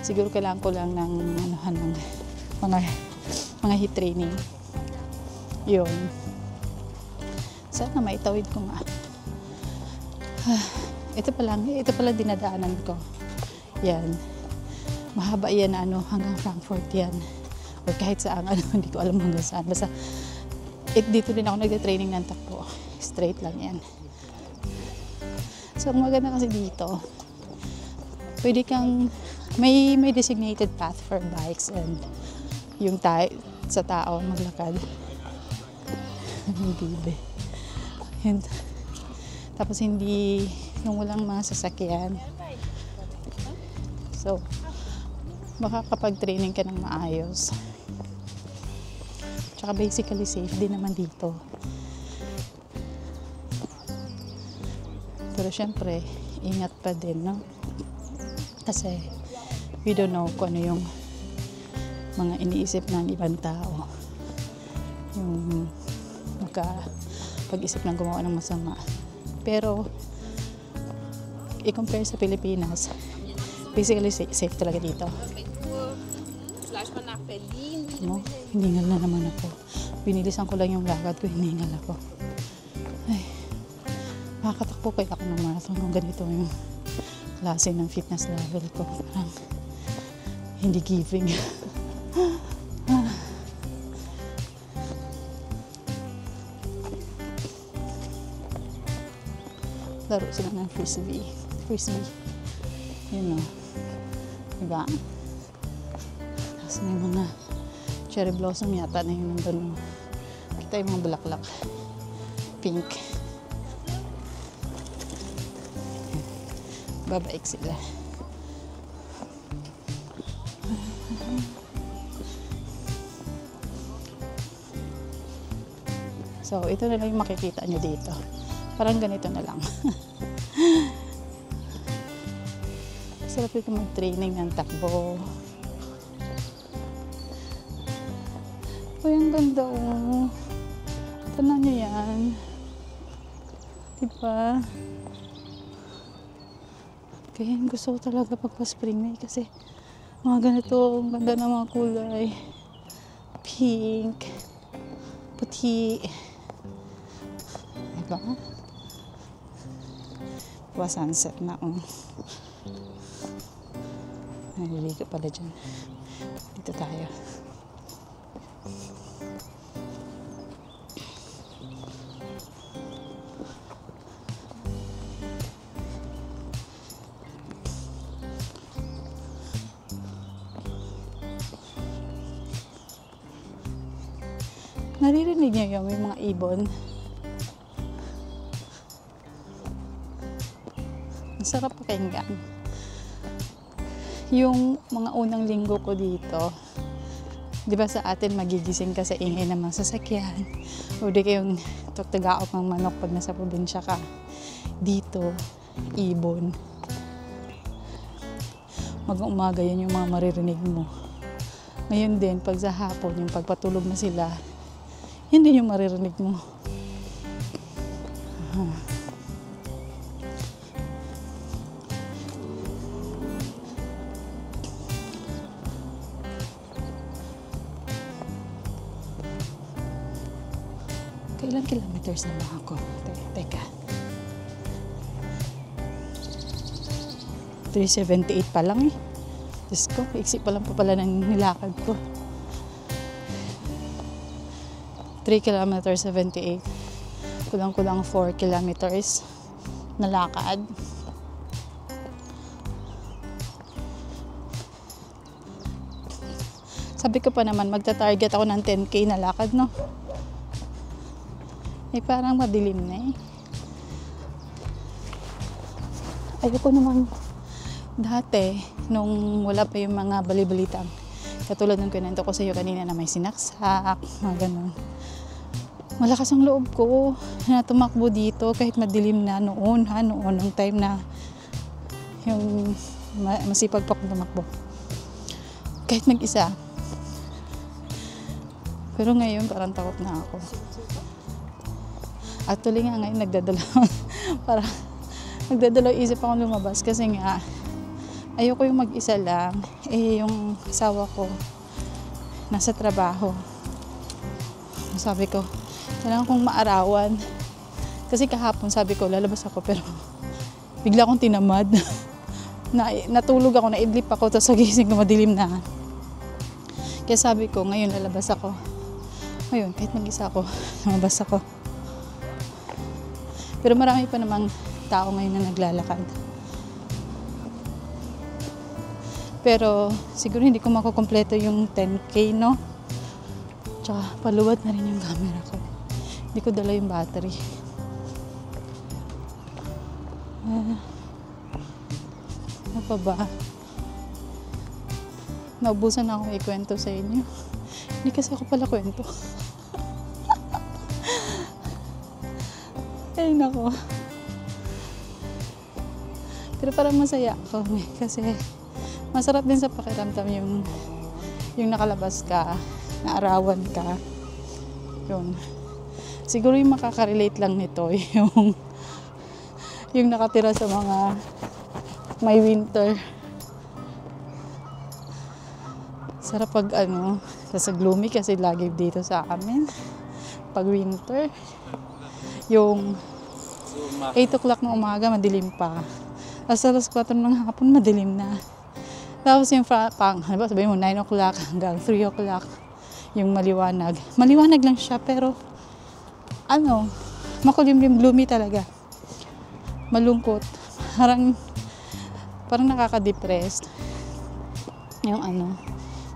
Siguro kailangan ko lang ng mga heat training. Yun. Sana maitawid ko nga. Ito pala dinadaanan ko. Yan. Mahaba yan hanggang Frankfurt yan. O kahit saan, hindi ko alam hanggang saan. Basta, dito din ako nagte-training ng takbo. Straight lang yan. So, ang maganda kasi dito, pwede kang, may designated path for bikes and yung sa tao maglakad. Bibi. Tapos hindi, yung walang mga sasakyan. So, makakapag-training ka ng maayos. Tsaka basically safe din naman dito. Pero syempre, ingat pa din, no? Kasi, we don't know kung ano yung mga iniisip ng ibang tao. Yung pag-isip ng gumawa ng masama. Pero, i-compare sa Pilipinas, basically safe talaga dito. No? Hiningal na naman ako. Binilisan ko lang yung lakad ko, hiningal ako. Ay, makakatakbo kaya ako ng marathon kung ganito yung klase ng fitness level ko. Parang hindi giving. Laro sila ng frisbee. Yun o. Diba? Tapos may mga cherry blossom yata na yun nandun. Kita yung mga bulaklak. Pink. Babaik sila. So, ito na lang yung makikita nyo dito. Parang ganito na lang. Sarap ito mag-training ng takbo. Uy, ang ganda oh. Tanan nyo yan. Diba? Kaya gusto ko talaga pagpa-spring na kasi mga ganito, ang ganda ng mga kulay. Pink, puti. Diba? Sunset na Naliligo pala dyan. Dito tayo. Naririnig niyo yung mga ibon? Ang sarap pakinggan. Yung mga unang linggo ko dito, di ba sa atin magigising ka sa ingay ng mga sasakyan, o di kayong tugtugaok ng manok pag nasa probinsya ka. Dito, ibon. Mag-umaga yan yung mga maririnig mo. Ngayon din, pag sa hapon, yung pagpatulog na sila, yun din yung maririnig mo. Kailan kilometers na ba ako? Teka. 378 pa lang eh. Diyos ko, iksi pa lang pa pala ng nilakad ko. 3 kilometers 78. Kulang-kulang 4 kilometers na lakad. Sabi ko pa naman, magta-target ako ng 10K na lakad, no? Eh, parang madilim na eh. Ayoko naman dati, nung wala pa yung mga bali-balitang, katulad ng kinento ko sa iyo kanina na may sinaksak, mga ganun. Malakas ang loob ko na tumakbo dito kahit madilim na noon, nung time na yung masipag pa akong tumakbo. Kahit mag-isa. Pero ngayon parang takot na ako. Actually nga ngayon nagdadalaw isip akong lumabas kasi nga ayoko yung mag-isa lang. Eh yung asawa ko nasa trabaho. Sabi ko, kailangan kong maarawan. Kasi kahapon sabi ko, lalabas ako pero bigla akong tinamad. Natulog ako, naidlip ako, tapos nagising ko madilim na. Kaya sabi ko, ngayon lalabas ako. Ngayon, kahit mag-isa ako, lumabas ako. Pero marami pa namang tao ngayon na naglalakad. Pero siguro hindi ko makukompleto yung 10K, no? Tsaka paluwad na rin yung camera ko. Hindi ko dala yung battery. Ano pa ba? Naubusan na akong ikwento sa inyo. Hindi kasi ako pala kwento. Ay, nako. Pero parang masaya ako kasi masarap din sa pakiramdam yung nakalabas ka, naarawan ka. Yun. Siguro yung makaka-relate lang nito yung nakatira sa mga may winter. Sarap pag sa gloomy kasi lagi dito sa amin. Pag winter, yung 8 o'clock ng umaga, madilim pa. Alas 4 ng hapon, madilim na. Tapos yung sabihin mo, 9 o'clock hanggang 3 o'clock, yung maliwanag. Maliwanag lang siya, pero makulimlim, gloomy talaga. Malungkot. Parang nakaka-depressed. Yung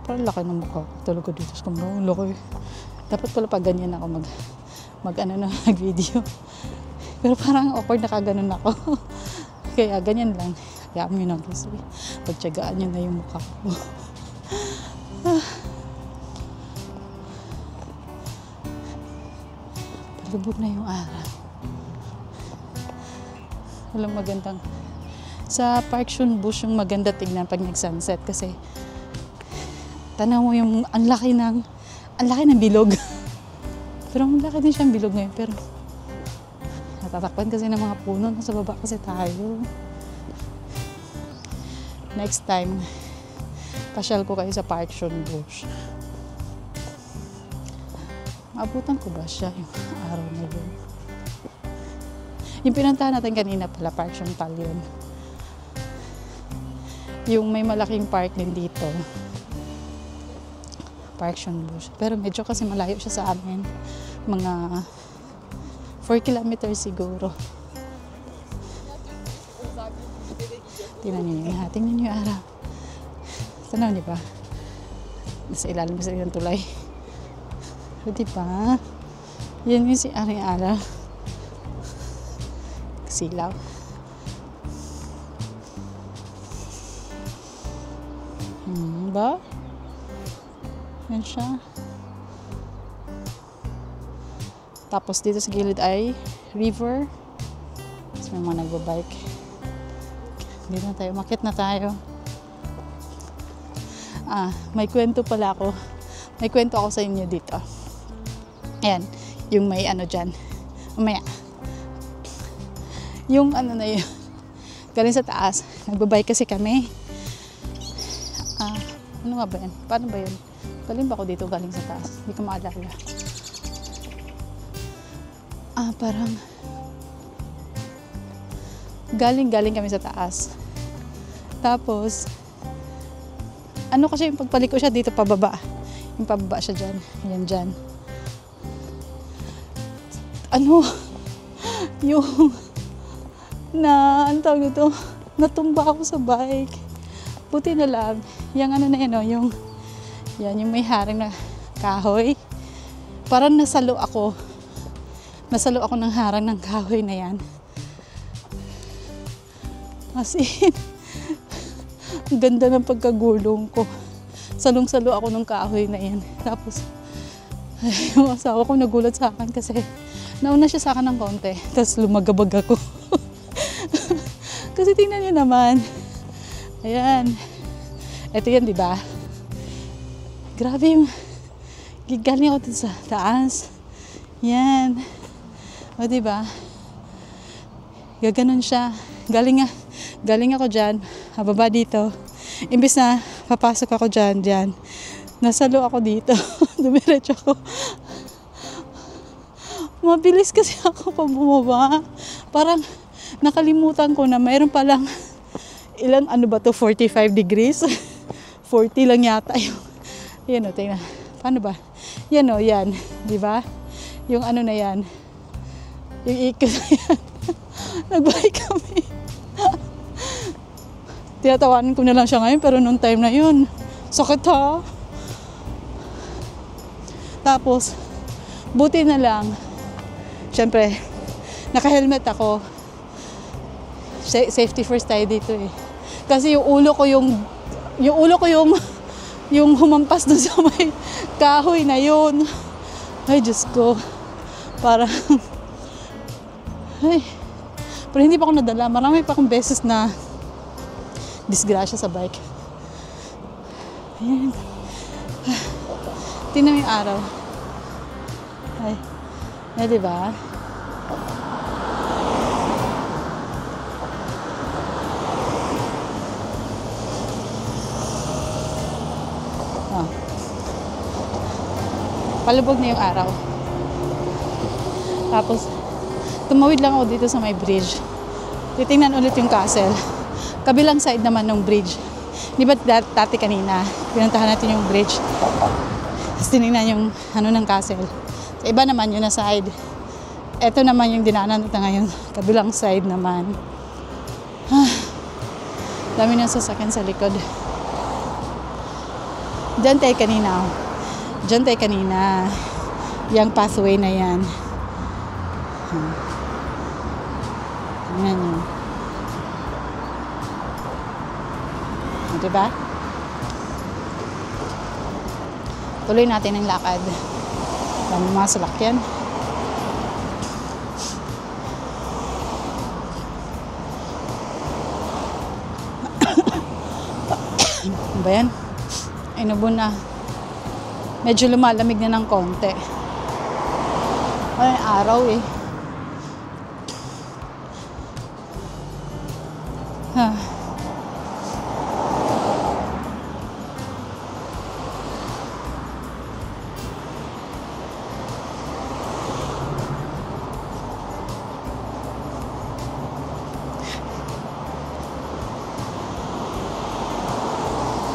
parang laki ng mukha. Tulog ko dito sa kumbawa. Laki. Dapat pala pag ganyan ako mag-video. Pero parang awkward na kaganon ako. Kaya ganyan lang. Kaya mo yun guys. Pagtsagaan nyo na yung mukha ko. Palubog na yung araw. Walang magandang. Sa Park Shun Bush yung maganda tignan pag nag-sunset kasi tanaw mo yung ang laki ng bilog. Pero ang laki din siyang bilog ngayon. Pero natatakpan kasi ng mga puno. Nasa baba kasi tayo. Next time, pasyal ko kayo sa Park Shun Bush. Maabutan ko ba siya yung araw na yun? Yung pinuntahan natin kanina pala, Park Shun Pal yun. Yung may malaking park din dito. Park Schönbusch. Pero medyo kasi malayo siya sa amin. Mga 4 kilometers siguro. Tingnan niyo yun ha. Tingnan niyo yung araw. Tanaw niyo ba? Nasa ilalim sa ng tulay. So, diba? Yan yung si Aring Araw. Silaw. Ba? Yan siya. Tapos dito sa gilid ay river. Tapos may mga nagbabike. Dito na tayo. Makit na tayo. May kwento pala ako. May kwento ako sa inyo dito. Ayan. Yung may ano dyan. Mamaya. Yung ano na yun. Galing sa taas. Nagbabike kasi kami. Ano nga ba yan? Paano ba yun? Galing ba ako dito galing sa taas? Hindi ko maalala. Parang galing kami sa taas. Tapos ano kasi yung pagpaliko siya dito pababa. Yung pababa siya dyan. Yan dyan. Ano? Yung ang tawag nito, natumba ako sa bike. Buti na lang. Yung ano na yan, yung may harang na kahoy. Parang nasalo ako. Nasalo ako ng harang ng kahoy na yan. As in, ang ganda ng pagkagulong ko. Salong-salo ako ng kahoy na yan. Tapos, yung asawa ko nagulat sa akin kasi nauna siya sa akin ng konti. Tapos lumagabag ako. Kasi tingnan niyo naman. Ayan. Ito yan, di ba? Grabe yung galing ako dito sa taas. Yan. O, di ba? Gaganon siya. Galing ako dyan. Hababa dito. Imbis na papasok ako dyan. Nasalo ako dito. Dumiretso ako. Mabilis kasi ako pag bumaba. Parang nakalimutan ko na mayroon palang ilang 45 degrees. 40 lang yata yung yan o, tingnan. Paano ba? Yan o, yan. Di ba? Yung ano na yan. Yung ikot na yan. Nagbike kami. Tinatawanan ko na lang siya ngayon pero nung time na yun, sakit ha. Tapos, buti na lang, syempre, naka-helmet ako. Safety first tayo dito eh. Kasi yung ulo ko yung humampas doon sa may kahoy na yun. Ay, Diyos ko. Parang, ay, pero hindi pa ako nadala. Marami pa akong beses na disgrasya sa bike. Ayan. Tingnan mo yung araw. Ay, diba? Palubog na yung araw. Tapos, tumawid lang ako dito sa may bridge. Titingnan ulit yung castle. Kabilang side naman ng bridge. Di ba dati kanina, pinuntahan natin yung bridge. Tapos tinignan yung ng castle. Sa iba naman yun na side. Ito naman yung dinaanan natin ngayon. Kabilang side naman. Dami ng sasakyan sa likod. Diyan tayo kanina. Yung pathway na yan. Ayan yun. Diba? Tuloy natin ang lakad. Dami mga salakyan. Ano ba yan? Inubo na. Medyo lumalamig na ng konti. Ay, araw eh.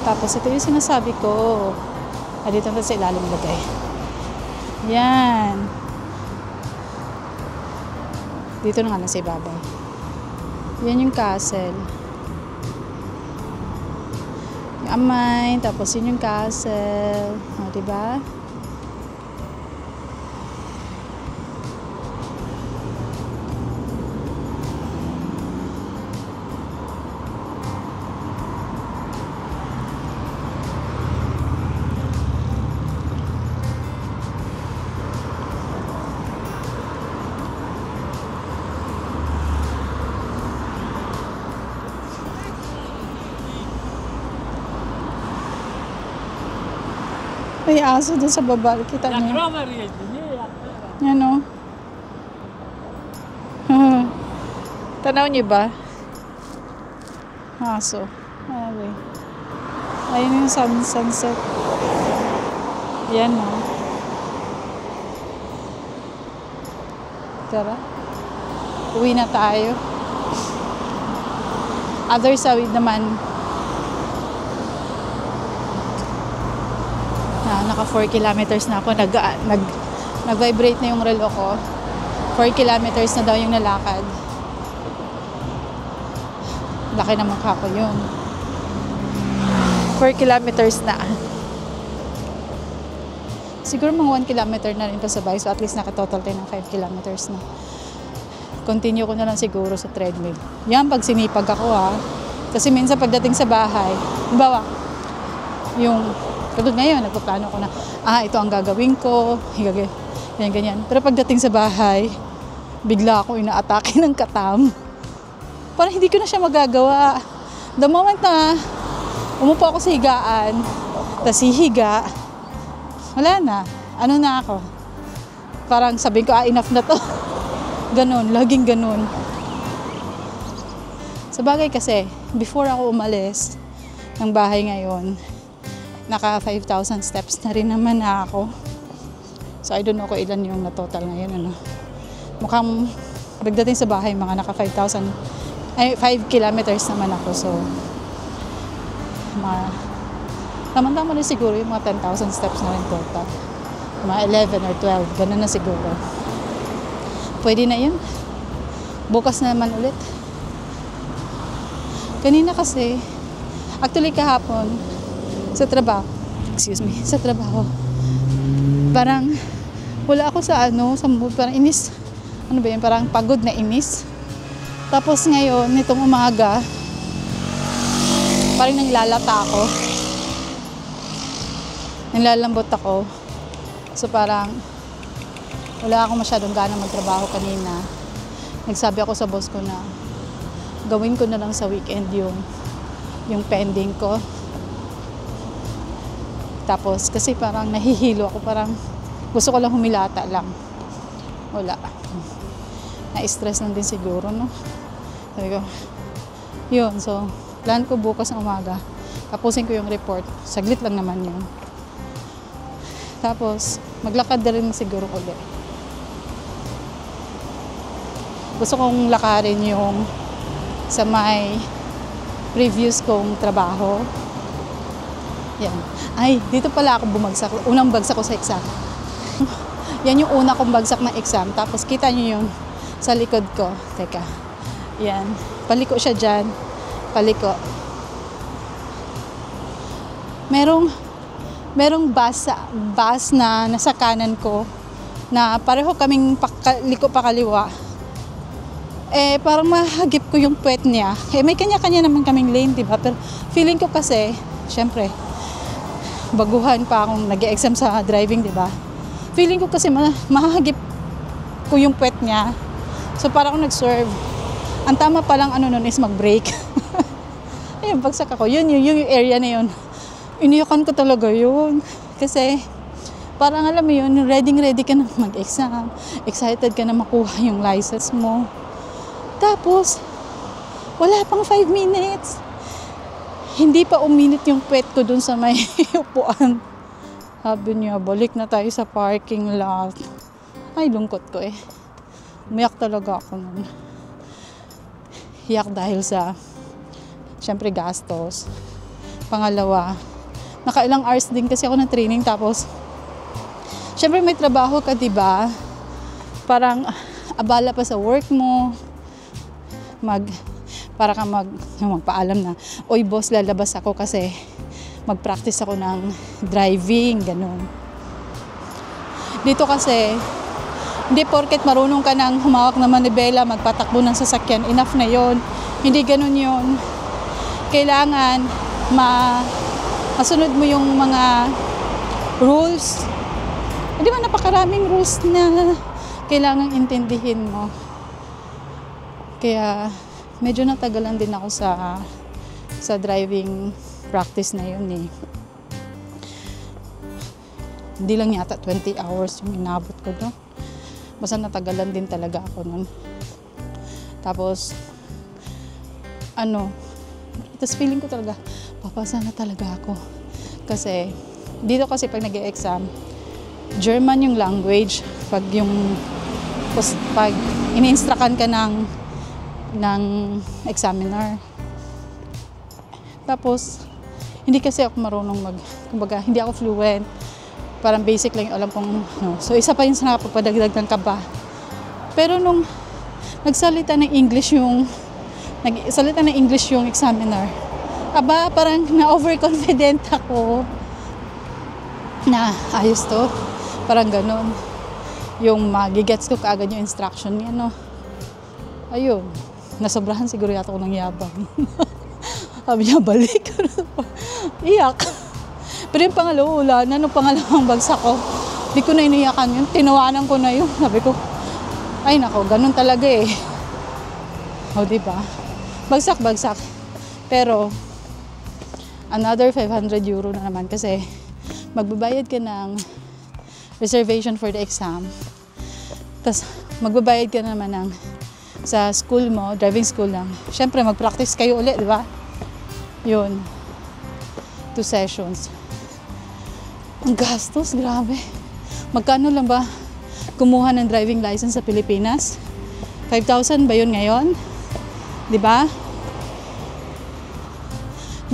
Tapos ito yung sinasabi ko. Dito na sa ilalim lagay. Yan. Dito na nga lang sa ibabaw. Yan yung castle. Yung amay, tapos yun yung castle. O, diba? May aso doon sa baba. Kita niyo. Yan o. Tanaw niyo ba? Aso. Okay. Ayun yung sunset. Yan o. Tara. Uwi na tayo. Other side naman. Naka 4 kilometers na ako. Nag-vibrate na yung relo ko. 4 kilometers na daw yung nalakad. Laki na mukha ko yun. 4 kilometers na. Siguro mga 1 kilometer na rin pasabay. So at least nakatotal tayo ng 5 kilometers na. Continue ko na lang siguro sa treadmill. Yan pag sinipag ako Kasi minsan pagdating sa bahay, halimbawa, yung tulad ngayon, nagpaplano ko na, ito ang gagawin ko, ganyan. Pero pagdating sa bahay, bigla ako inaatake ng katam. Parang hindi ko na siya magagawa. The moment na umupo ako sa higaan, tapos hihiga, wala na. Ano na ako? Parang sabihin ko, enough na to. Ganon, laging ganon. Sa bagay kasi, before ako umalis ng bahay ngayon, naka 5,000 steps na rin naman ako. So, I don't know kung ilan yung na-total ngayon. Mukhang pagdating sa bahay, mga naka 5 kilometers naman ako. So, tama-tama rin siguro yung mga 10,000 steps na rin total. Mga 11 or 12, ganun na siguro. Pwede na yun. Bukas na naman ulit. Kanina kasi, actually kahapon, sa trabaho, parang wala ako sa mood, parang inis. Ano ba yun? Parang pagod na inis. Tapos ngayon, nitong umaga, parang naglalata ako. Nilalambot ako. So parang, wala akong masyadong gana magtrabaho kanina. Nagsabi ako sa boss ko na, gawin ko na lang sa weekend yung pending ko. Tapos, kasi parang nahihilo ako, parang gusto ko lang humilata lang. Wala. Na-stress lang din siguro, no? Sabi ko, yun. So, plan ko bukas ng umaga. Tapusin ko yung report. Saglit lang naman yun. Tapos, maglakad na rin siguro ulit. Gusto kong lakarin yung sa may previous kong trabaho. Yan. Ay, dito pala ako bumagsak. Unang bagsak ko sa exam. Yan yung una kong bagsak ng exam. Tapos kita nyo yung sa likod ko. Teka. Yan. Paliko siya dyan. Paliko. Merong bus na nasa kanan ko na pareho kaming liko pa kaliwa. Parang mahagip ko yung puwet niya. May kanya-kanya naman kaming lane, diba? Pero feeling ko kasi, syempre, baguhan pa akong nag-exam sa driving, di ba? Feeling ko kasi mahagip ko yung puwet niya. So parang ako nag-swerve. Ang tama palang nun is mag-brake. Ayun, bagsak ako. Yun yung area na yun. Iniyakan ko talaga yun. Kasi parang alam mo yun, ready ka na mag-exam. Excited ka na makuha yung license mo. Tapos, wala pang 5 minutes. Hindi pa uminit yung puwet ko dun sa may upuan. Sabi niya, balik na tayo sa parking lot. Ay, lungkot ko Umiyak talaga ako nun. Iyak dahil sa, syempre, gastos. Pangalawa, nakailang hours din kasi ako ng training. Tapos, syempre may trabaho ka, diba? Parang abala pa sa work mo. Para ka magpaalam na, oy boss, lalabas ako kasi mag-practice ako ng driving, ganun. Dito kasi, hindi porket marunong ka ng humawak ng manibela, magpatakbo ng sasakyan, enough na yon. Hindi ganun yon. Kailangan masunod mo yung mga rules. Di ba napakaraming rules na kailangan intindihin mo. Kaya medyo natagalan din ako sa driving practice na yun eh. Hindi lang yata 20 hours yung inabot ko doon. Basta natagalan din talaga ako nun. Tapos, tapos feeling ko talaga, papasa na talaga ako. Kasi, dito kasi pag nag-e-exam, German yung language. Pag ini-instructan ka ng examiner. Tapos, hindi kasi ako marunong kumbaga, hindi ako fluent. Parang basic lang yung alam kong, So, isa pa yun sa nakapapadagdag ng kaba. Pero nung nagsalita ng English yung examiner, parang na-overconfident ako na ayos to. Parang ganun. Yung magigets ko kaagad yung instruction niya, Ayun. Nasobrahan siguro yata ako ng yabang. Sabi niya, balik. Iyak. Pero yung pangalawa, wala na. Nung pangalawang bagsak ko, di ko na iniyakan yun. Tinawanan ko na yun. Sabi ko, ay nako, ganun talaga eh. O, diba? Bagsak. Pero, another 500 euro na naman kasi magbabayad ka ng reservation for the exam. Tapos, magbabayad ka naman sa school mo, driving school lang. Siyempre, mag-practice kayo ulit, di ba? Yun. 2 sessions. Ang gastos, grabe. Magkano lang ba kumuha ng driving license sa Pilipinas? 5,000 ba yun ngayon? Di ba?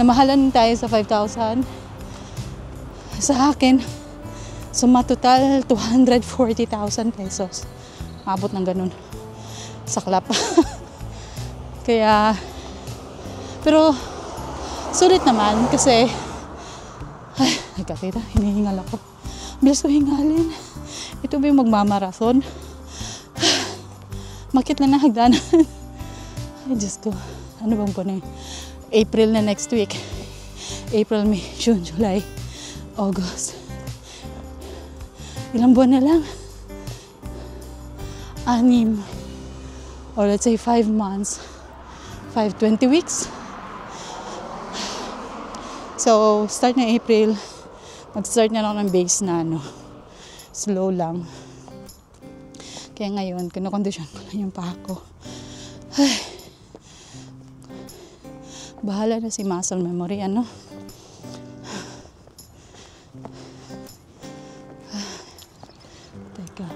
Namahalan tayo sa 5,000. Sa akin, suma total 240,000 pesos. Abot ng ganun. Saklap. Kaya, pero, sulit naman kasi, nagkakita, hinihingal ako. Bilis ko hingalin. Ito ba yung magmamarathon? Makit na hagdanan. Ay, Diyos ko. Ano bang po na yun? April na next week. April, May, June, July, August. Ilang buwan na lang? 6. Or let's say 5 months. 20 weeks. So, start na April. Mag-start na ako ng base na slow lang. Kaya ngayon, kinokondisyon ko lang yung paa ko. Ay. Bahala na si muscle memory, Teka.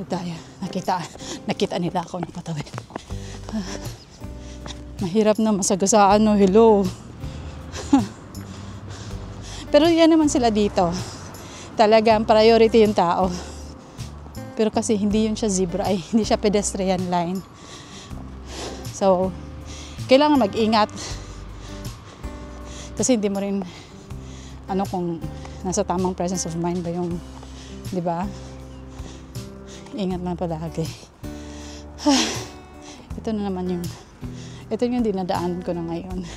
Tayo. Nakita nila ako ng patawid. Mahirap na masagasaan, hello. Pero yan naman sila dito. Talagang priority yung tao. Pero kasi hindi yun siya zebra, hindi siya pedestrian line. So, kailangan mag-ingat. Kasi hindi mo rin, kung nasa tamang presence of mind ba yung, di ba? Ingat lang palagi. Ito na naman ito yung dinadaan ko na ngayon.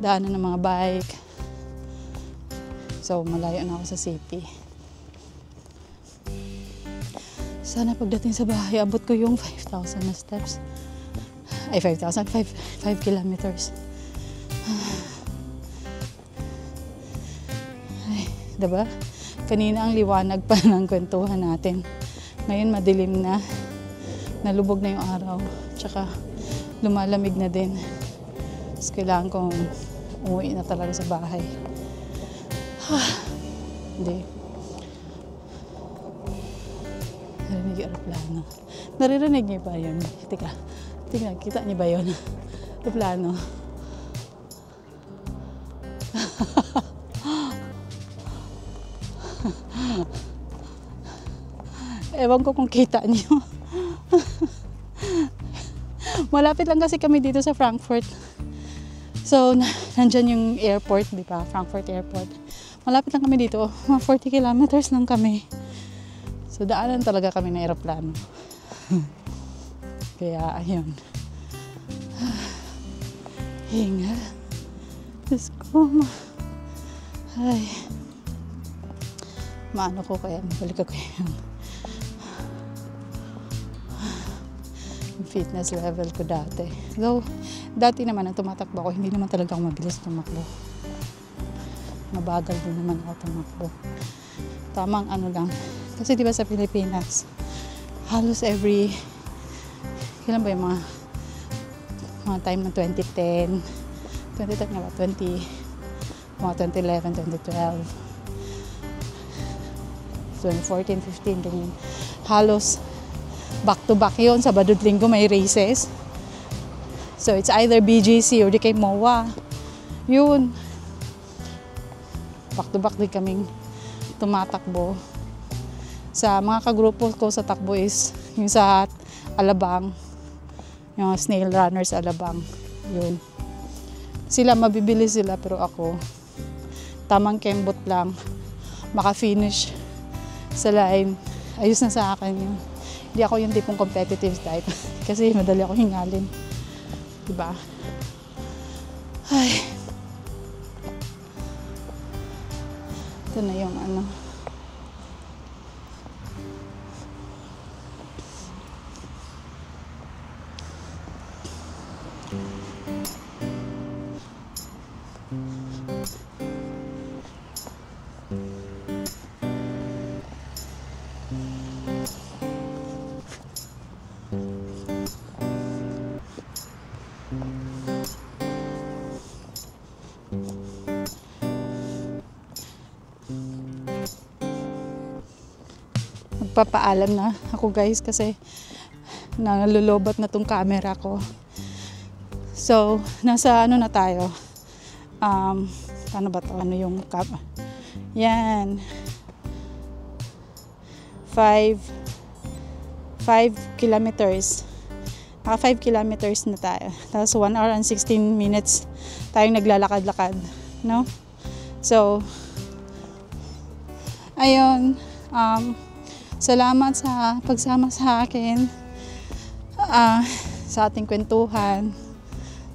Daanan ng mga bike. So, malayo na ako sa city. Sana pagdating sa bahay, abot ko yung 5,000 na steps. 5,000, 5 kilometers. Ay, diba? Kanina ang liwanag pa ng kwentuhan natin. Ngayon madilim na. Nalubog na yung araw. Tsaka lumalamig na din. Tapos kailangan kong umuwi na talaga sa bahay. Hindi. Narinig yung aeroplano. Naririnig niyo ba yun? Tingnan, kita niyo ba yun? Plano. Ewan ko kung kita niyo. Malapit lang kasi kami dito sa Frankfurt. So, nandyan yung airport, di ba? Frankfurt Airport. Malapit lang kami dito. Mga 40 kilometers lang kami. So, daanan talaga kami ng aeroplano. Kaya, ayun. Hinga. Diyos ko. Ay. Maano ko kaya. Balik ako yung fitness level ko dati. Though, dati naman nang tumatakbo ako, hindi naman talaga ako mabilis tumakbo. Mabagal din naman ako tumakbo. Tamang ano lang. Kasi diba sa Pilipinas, halos every, kailan ba yung mga time ng 2010 nga ba? 2011, 2012, 2014, 15, ganyan. Halos back to back yun, Sabado at Linggo may races. So it's either BGC or di kay MOA. Yun. Back to back din kaming tumatakbo. Sa mga kagrupo ko sa takbo is yung sa Alabang, yung snail runners Alabang. Yun. Sila mabibili sila pero ako tamang kembot lang maka-finish sa line. Ayos na sa akin yun. Hindi ako yung tipong competitive type kasi madali ako hingalin. Diba? Ay. Ito na yung ano. Magpapaalam na ako guys kasi nalulubat na tong camera ko. So, nasa ano na tayo. Paano ba to? Ano yung cap? Yan. 5 kilometers. Naka 5 kilometers na tayo. Tapos 1 hour and 16 minutes tayong naglalakad-lakad. No? So, ayun. Salamat sa pagsama sa akin. Sa ating kwentuhan.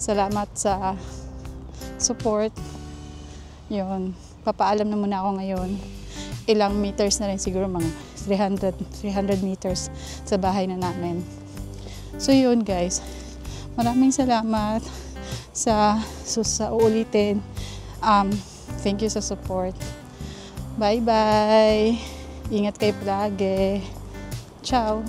Salamat sa support. Yun. Papaalam na muna ako ngayon. Ilang meters na rin siguro, mga 300 meters sa bahay na namin. So yun guys. Maraming salamat sa uulitin. Thank you sa support. Bye-bye. Ingat kayo palagi. Ciao.